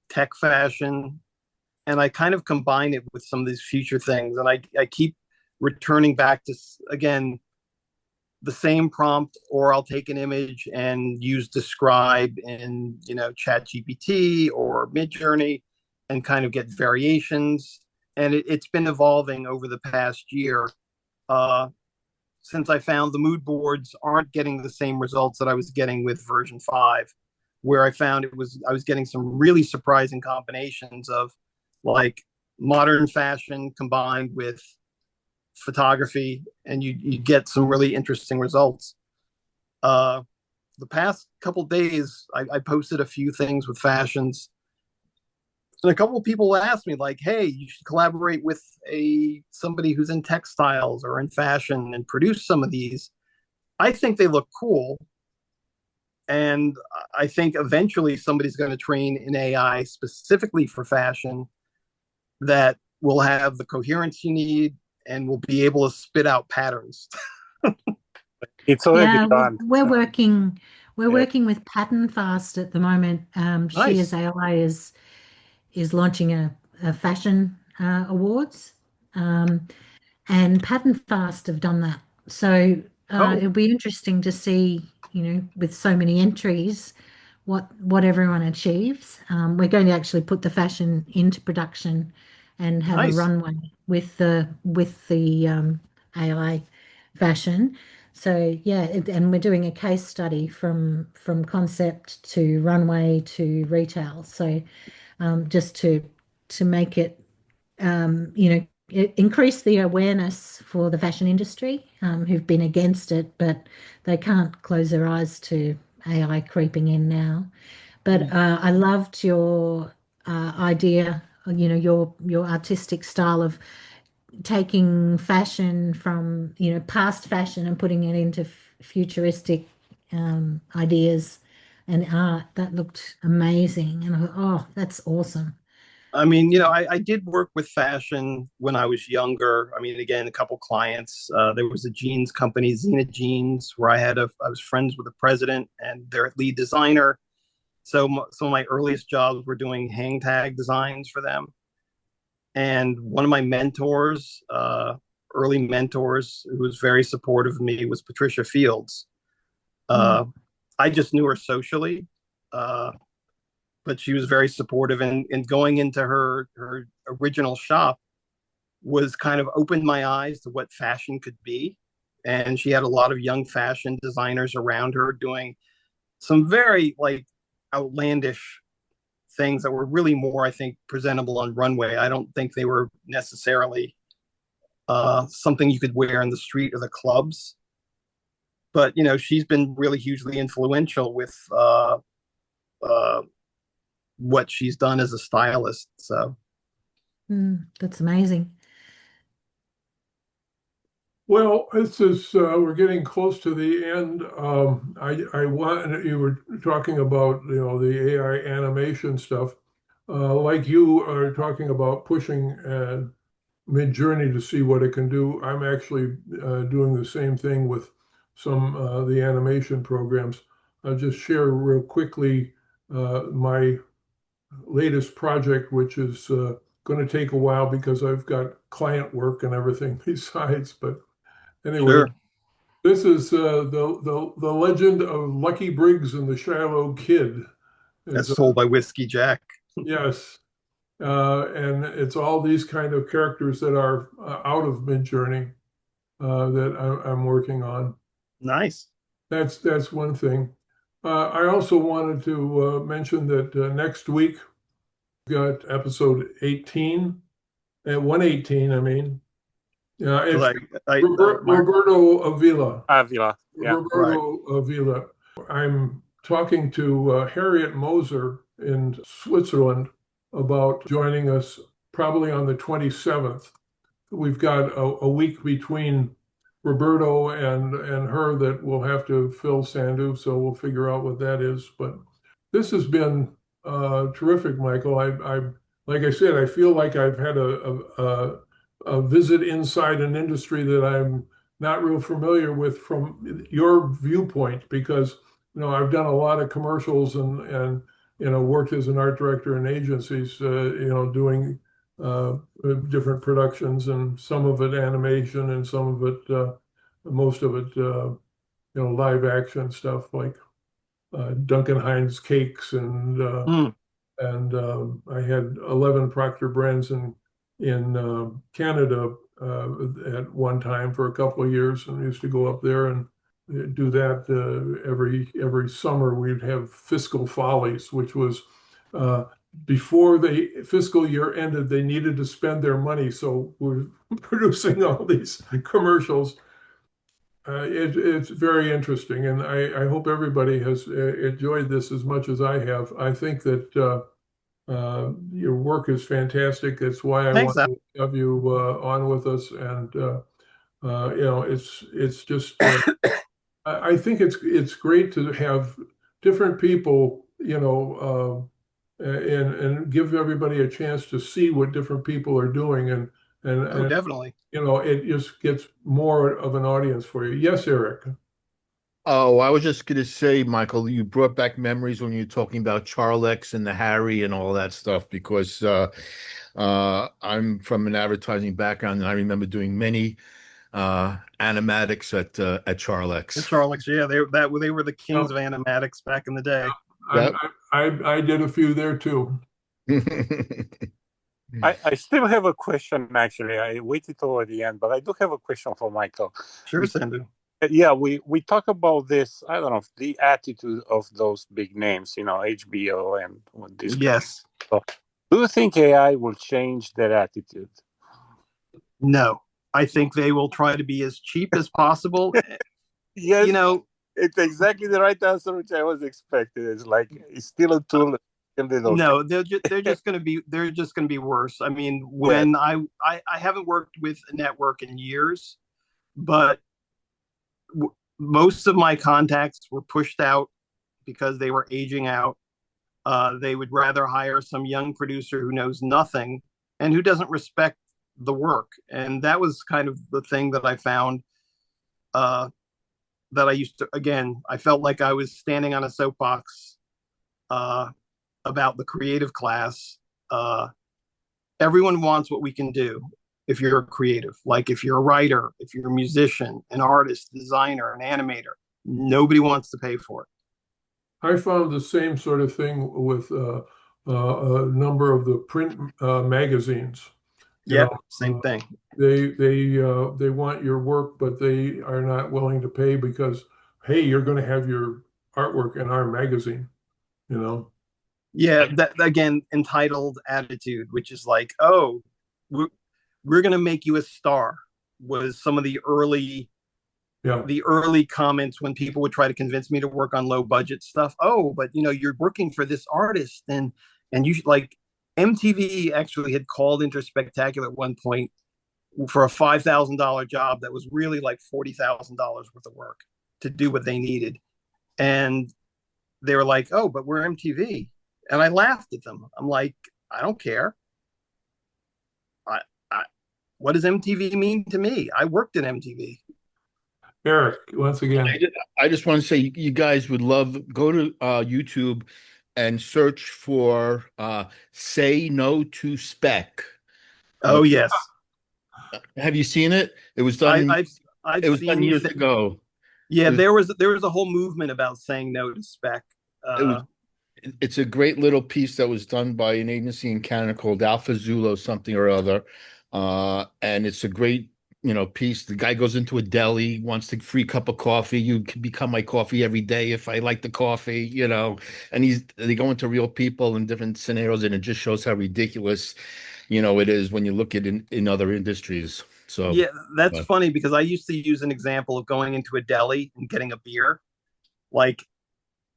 S2: tech fashion, and I kind of combine it with some of these future things. And I keep returning back to, again, the same prompt, or I'll take an image and use describe in, Chat GPT or Midjourney and kind of get variations. And it's been evolving over the past year. Since I found the mood boards aren't getting the same results that I was getting with version 5, where I found I was getting some really surprising combinations of like modern fashion combined with photography, and you get some really interesting results. The past couple days, I posted a few things with fashions, and a couple of people asked me like, "Hey, you should collaborate with somebody who's in textiles or in fashion and produce some of these." I think they look cool, and I think eventually somebody's going to train an AI specifically for fashion that will have the coherence you need and will be able to spit out patterns.
S4: It's already
S6: Yeah,
S4: done.
S6: we're working with Pattern Fast at the moment. She
S2: Nice.
S6: as AI is launching a fashion awards, and Pattern Fast have done that. So
S2: Oh,
S6: it'll be interesting to see, with so many entries, what everyone achieves. We're going to actually put the fashion into production and have a
S2: nice.
S6: runway with the AI fashion. So yeah, and we're doing a case study from concept to runway to retail. So just to make it, increase the awareness for the fashion industry, who've been against it, but they can't close their eyes to AI creeping in now. But I loved your idea, your artistic style of taking fashion from, past fashion and putting it into futuristic ideas and art. That looked amazing. And I thought, oh, that's awesome.
S2: I mean, I did work with fashion when I was younger. I mean, again, a couple clients. There was a jeans company, Zena Jeans, where I was friends with the president and their lead designer. So some of my earliest jobs were doing hang tag designs for them. And one of my mentors, early mentors, who was very supportive of me, was Patricia Fields.
S6: Mm.
S2: Uh, I just knew her socially, but she was very supportive. And going into her original shop was kind of opened my eyes to what fashion could be. And she had a lot of young fashion designers around her doing some very like outlandish things that were really more, I think, presentable on runway. I don't think they were necessarily something you could wear in the street or the clubs. But she's been really hugely influential with uh, what she's done as a stylist. So
S6: That's amazing.
S1: Well, this is we're getting close to the end. I want you were talking about the AI animation stuff, like you are talking about pushing Midjourney to see what it can do. I'm actually doing the same thing with some the animation programs. I'll just share real quickly my latest project, which is going to take a while because I've got client work and everything besides. But anyway,
S2: sure,
S1: this is the legend of Lucky Briggs and the Shiloh Kid. Is
S2: that's sold by Whiskey Jack.
S1: yes, and it's all these kind of characters that are out of Midjourney that I'm working on.
S2: Nice.
S1: That's one thing. I also wanted to mention that next week we've got episode 18 at 118. I mean, it's
S2: Like Mark.
S1: Roberto Avila.
S4: Avila. Yeah.
S2: Right.
S1: Roberto Avila. I'm talking to Harriet Moser in Switzerland about joining us probably on the 27th. We've got a week between Roberto and her that we'll have to fill Sandu, so we'll figure out what that is. But this has been terrific, Michael. I like I said, I feel like I've had a visit inside an industry that I'm not real familiar with from your viewpoint, because I've done a lot of commercials and worked as an art director in agencies, doing uh, different productions, and some of it animation and some of it, most of it, live action stuff like Duncan Hines cakes,
S2: Mm.
S1: and I had 11 Procter brands in Canada at one time for a couple of years, and used to go up there and do that every summer. We'd have fiscal follies, which was before the fiscal year ended, they needed to spend their money, so we're producing all these commercials. It's very interesting, and I hope everybody has enjoyed this as much as I have. I think that your work is fantastic. That's why I
S2: Thanks,
S1: want
S2: Al.
S1: to have you on with us, and it's just I think it's great to have different people, and give everybody a chance to see what different people are doing, and,
S2: Oh,
S1: and
S2: definitely.
S1: it just gets more of an audience for you. Yes, Eric.
S5: Oh, I was just gonna say, Michael, you brought back memories when you were talking about Charlex and the Harry and all that stuff because I'm from an advertising background and I remember doing many animatics at
S2: The
S5: Charlex.
S2: Charlex, yeah, they were the
S1: Oh,
S2: kings of animatics back in the day.
S1: I'm,
S5: Yep.
S1: I did a few there too.
S4: I still have a question, actually. I waited toward the end, but I do have a question for Michael.
S2: Sure, Sandu.
S4: Yeah, we talk about this, I don't know, the attitude of those big names, HBO and what this kind
S2: Yes.
S4: of stuff. Do you think AI will change that attitude?
S2: No. I think they will try to be as cheap as possible.
S4: Yes,
S2: You know,
S4: it's exactly the right answer which I was expecting. It's like it's still a tool. Still they don't
S2: no, they're just gonna be worse. I mean,
S4: yeah.
S2: when I haven't worked with a network in years, but most of my contacts were pushed out because they were aging out. They would rather hire some young producer who knows nothing and who doesn't respect the work. And that was kind of the thing that I found, that I used to, again, I felt like I was standing on a soapbox uh, about the creative class. Uh, Everyone wants what we can do if you're a creative. Like if you're a writer, if you're a musician, an artist, designer, an animator, nobody wants to pay for it.
S1: I found the same sort of thing with a number of the print magazines. You
S2: Yep,
S1: know,
S2: same thing.
S1: they want your work, but they are not willing to pay because, hey, you're going to have your artwork in our magazine. You know.
S2: Yeah, that again, entitled attitude, which is like, oh, we're, we're gonna make you a star, was some of
S1: Yeah.
S2: the early comments when people would try to convince me to work on low budget stuff. Oh, but you're working for this artist, and you should, like, MTV actually had called Inter Spectacular at one point for a $5,000 job that was really like $40,000 worth of work to do what they needed. And they were like, "Oh, but we're MTV." And I laughed at them. I'm like, "I don't care. I, I, what does MTV mean to me? I worked in MTV."
S1: Eric, once again.
S5: I just want to say you guys would love go to YouTube and search for "Say No to Spec."
S2: Oh
S5: Okay.
S2: yes,
S5: Have you seen it? It was
S2: I,
S5: done.
S2: I've I've
S5: It was done
S2: seen.
S5: years ago.
S2: Yeah,
S5: It was,
S2: there was a whole movement about saying no to spec.
S5: it was it's a great little piece that was done by an agency in Canada called Alpha Zulu something or other. And it's a great, piece. The guy goes into a deli, wants a free cup of coffee. You can become my coffee every day if I like the coffee, and they go into real people in different scenarios, and it just shows how ridiculous, it is when you look at it in other industries. So,
S2: Yeah, that's
S5: uh,
S2: funny because I used to use an example of going into a deli and getting a beer. Like,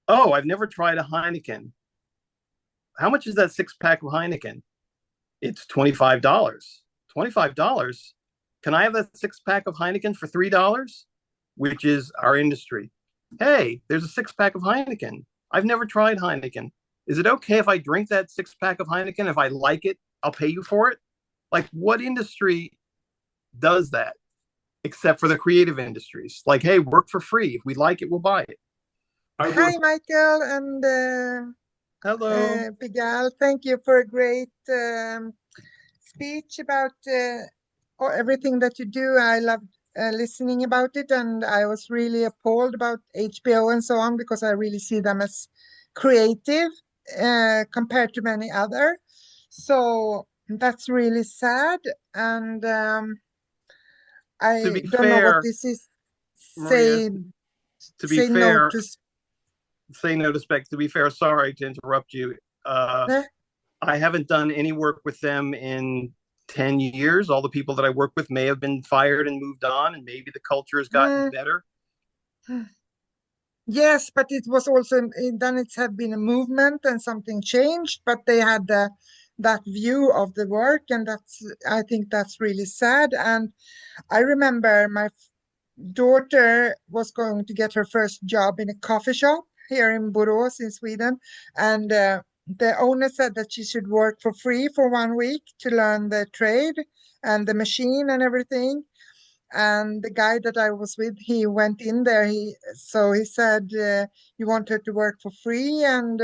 S2: oh, I've never tried a Heineken. How much is that 6 pack of Heineken? It's $25. $25. Can I have that 6 pack of Heineken for $3? Which is our industry. Hey, there's a 6 pack of Heineken. I've never tried Heineken. Is it okay if I drink that 6 pack of Heineken? If I like it, I'll pay you for it. Like, what industry does that? except for the creative industries. Like, hey, work for free. If we like it, we'll buy it.
S7: Hi, Michael and
S2: Hello.
S7: Pigal. Thank you for a great speech about everything that you do. I loved listening about it, and I was really appalled about HBO and so on because I really see them as creative compared to many other. So that's really sad, and
S2: To
S7: I
S2: be
S7: don't know what
S2: fair,
S7: this is.
S2: Maria,
S7: Say
S2: to be
S7: say no
S2: fair,
S7: to.
S2: say no to spec. To be fair, sorry to interrupt you. I haven't done any work with them in 10 years. All the people that I work with may have been fired and moved on, and maybe the culture has gotten better.
S7: Yes, but it was also then it had been a movement and something changed, but they had that view of the work, and I think that's really sad. And I remember my daughter was going to get her first job in a coffee shop here in Borås in Sweden, and the owner said that she should work for free for 1 week to learn the trade and the machine and everything. And the guy that I was with, he went in there. He said, "You want her to work for free?" And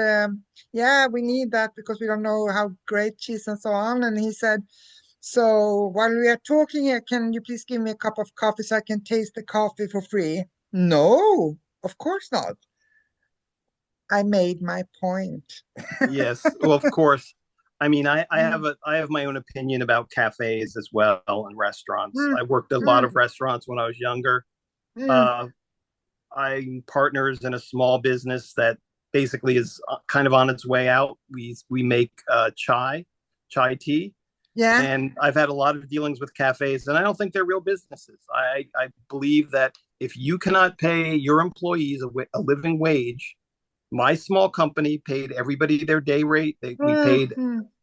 S7: yeah, we need that because we don't know how great she is and so on. And he said, "So while we are talking here, can you please give me a cup of coffee so I can taste the coffee for free?" No, of course not. I made my point.
S2: Yes, well, of course. I mean, I have my own opinion about cafes as well and restaurants. I worked at a lot of restaurants when I was younger. I'm partners in a small business that basically is kind of on its way out. We make chai tea.
S7: Yeah.
S2: And I've had a lot of dealings with cafes, and I don't think they're real businesses. I believe that if you cannot pay your employees a living wage, my small company paid everybody their day rate. We paid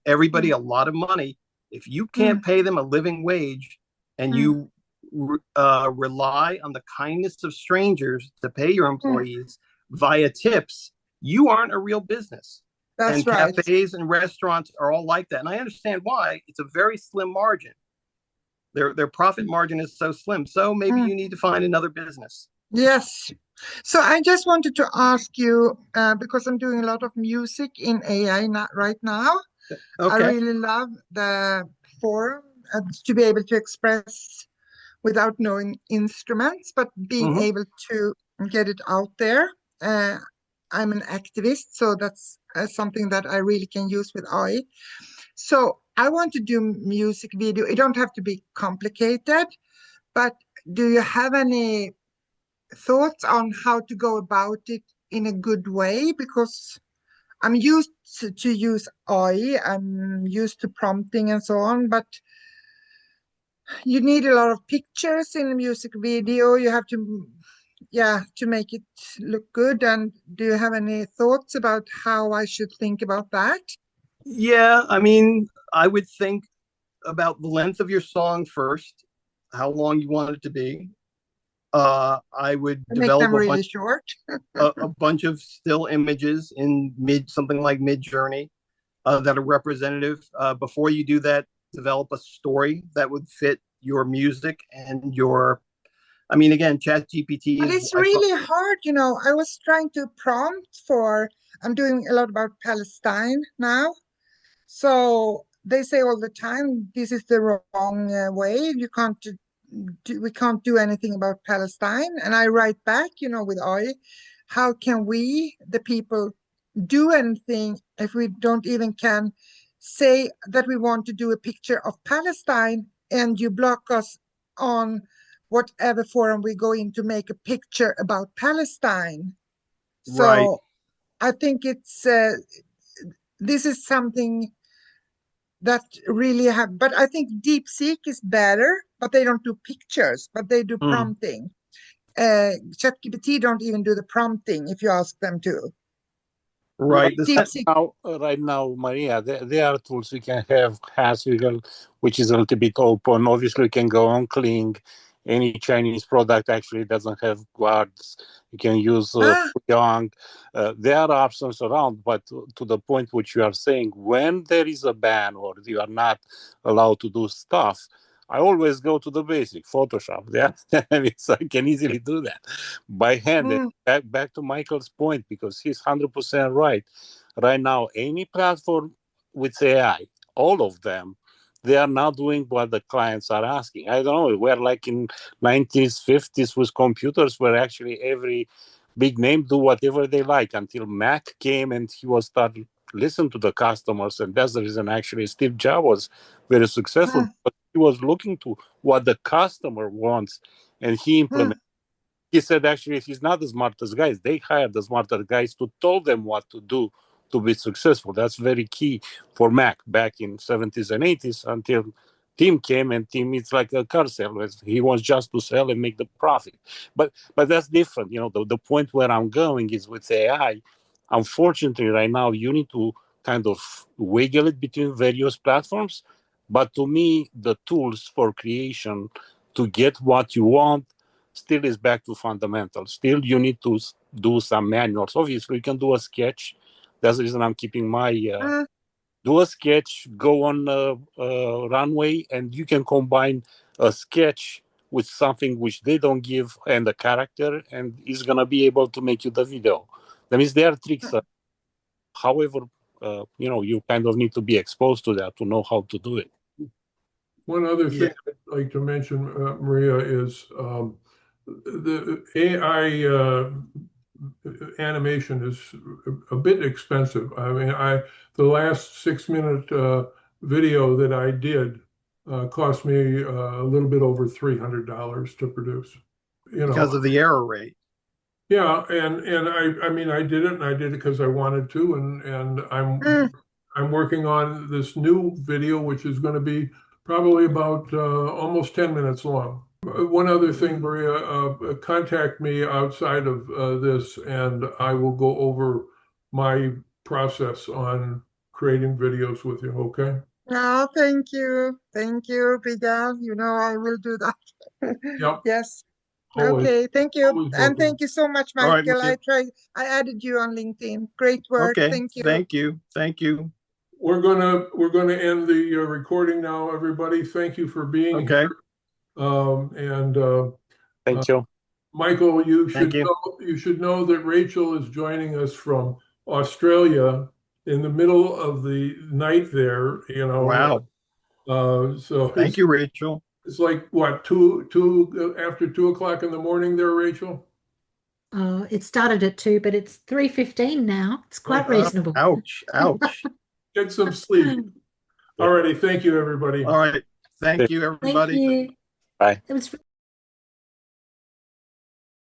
S2: everybody a lot of money. If you can't pay them a living wage and you rely on the kindness of strangers to pay your employees via tips, you aren't a real business.
S7: That's
S2: and
S7: right.
S2: Cafes and restaurants are all like that. And I understand why. It's a very slim margin. Their profit margin is so slim. So maybe you need to find another business.
S7: Yes. So I just wanted to ask you, because I'm doing a lot of music in AI right now.
S2: Okay.
S7: I really love the forum to be able to express without knowing instruments, but being able to get it out there. I'm an activist, so that's something that I really can use with AI. So I want to do music video. It don't have to be complicated, but do you have any thoughts on how to go about it in a good way? Because I'm used to use AI, I'm used to prompting and so on, but you need a lot of pictures in a music video. You have to make it look good. And do you have any thoughts about how I should think about that?
S2: Yeah, I mean, I would think about the length of your song first, how long you want it to be. I would develop
S7: them really short.
S2: a bunch of still images in something like Mid-Journey that are representative. Before you do that, develop a story that would fit your music and your. I mean, again, ChatGPT.
S7: But it's really hard, I was trying to prompt I'm doing a lot about Palestine now. So they say all the time, this is the wrong way. We can't do anything about Palestine. And I write back, with AI, how can we, the people, do anything if we don't even can say that we want to do a picture of Palestine and you block us on whatever forum we go in to make a picture about Palestine. So
S2: right.
S7: I think this is something that really but I think DeepSeek is better, but they don't do pictures, but they do prompting. ChatGPT don't even do the prompting if you ask them to.
S2: Right.
S4: Right now, Maria, there are tools we can have Haswiggle, which is a little bit open. Obviously, we can go on Kling. Any Chinese product actually doesn't have guards. You can use Young. There are options around, but to the point which you are saying, when there is a ban or you are not allowed to do stuff, I always go to the basic Photoshop. Yeah, I mean, so I can easily do that by hand. And back to Michael's point, because he's 100% right. Right now, any platform with AI, all of them, they are now doing what the clients are asking. I don't know. We're like in 90s, 50s with computers, where actually every big name do whatever they like until Mac came and he was started listen to the customers, and that's the reason actually Steve Jobs was very successful. But he was looking to what the customer wants, and he implemented. He said actually he's not the smartest guys. They hired the smarter guys to tell them what to do to be successful. That's very key for Mac back in 70s and 80s until Tim came, and Tim it's like a car seller. He wants just to sell and make the profit. But that's different. You know, the point where I'm going is with AI. Unfortunately, right now you need to kind of wiggle it between various platforms. But to me, the tools for creation to get what you want still is back to fundamentals. Still, you need to do some manuals. Obviously, you can do a sketch. That's the reason I'm keeping my do a sketch, go on a runway, and you can combine a sketch with something which they don't give and a character, and it's gonna be able to make you the video. That means there are tricks. However, you kind of need to be exposed to that to know how to do it.
S1: One other thing I'd like to mention, Maria, is the AI animation is a bit expensive. I mean, the last 6-minute video that I did cost me a little bit over $300 to produce.
S2: Because of the error rate.
S1: Yeah, and I mean I did it, and I did it because I wanted to, and I'm working on this new video, which is going to be probably about almost 10 minutes long. One other thing, Maria, contact me outside of this, and I will go over my process on creating videos with you, okay?
S7: Oh, thank you. Thank you, Miguel. You know, I will do that.
S1: Yep.
S7: Yes.
S1: Always,
S7: Okay, thank you.
S1: always
S7: And
S1: welcome.
S7: thank you so much,
S2: All right,
S7: Michael.
S2: Maria.
S7: I added you on LinkedIn. Great work.
S2: Okay.
S7: Thank you.
S2: Thank you. Thank you.
S1: We're gonna end the recording now, everybody. Thank you for being
S2: Okay.
S1: here. And
S4: Thank you.
S1: Michael, you
S2: Thank
S1: should
S2: you.
S1: know that Rachel is joining us from Australia in the middle of the night there,
S2: Wow.
S1: So
S2: Thank you, Rachel.
S1: it's like what, after 2 o'clock in the morning there, Rachel?
S6: It started at 2, but it's 3:15 now. It's quite reasonable.
S2: Ouch. Ouch.
S1: Get some sleep. All righty. Thank you, everybody.
S2: All right. Thank you,
S6: Thank
S2: everybody.
S6: you.
S4: Bye.
S6: It was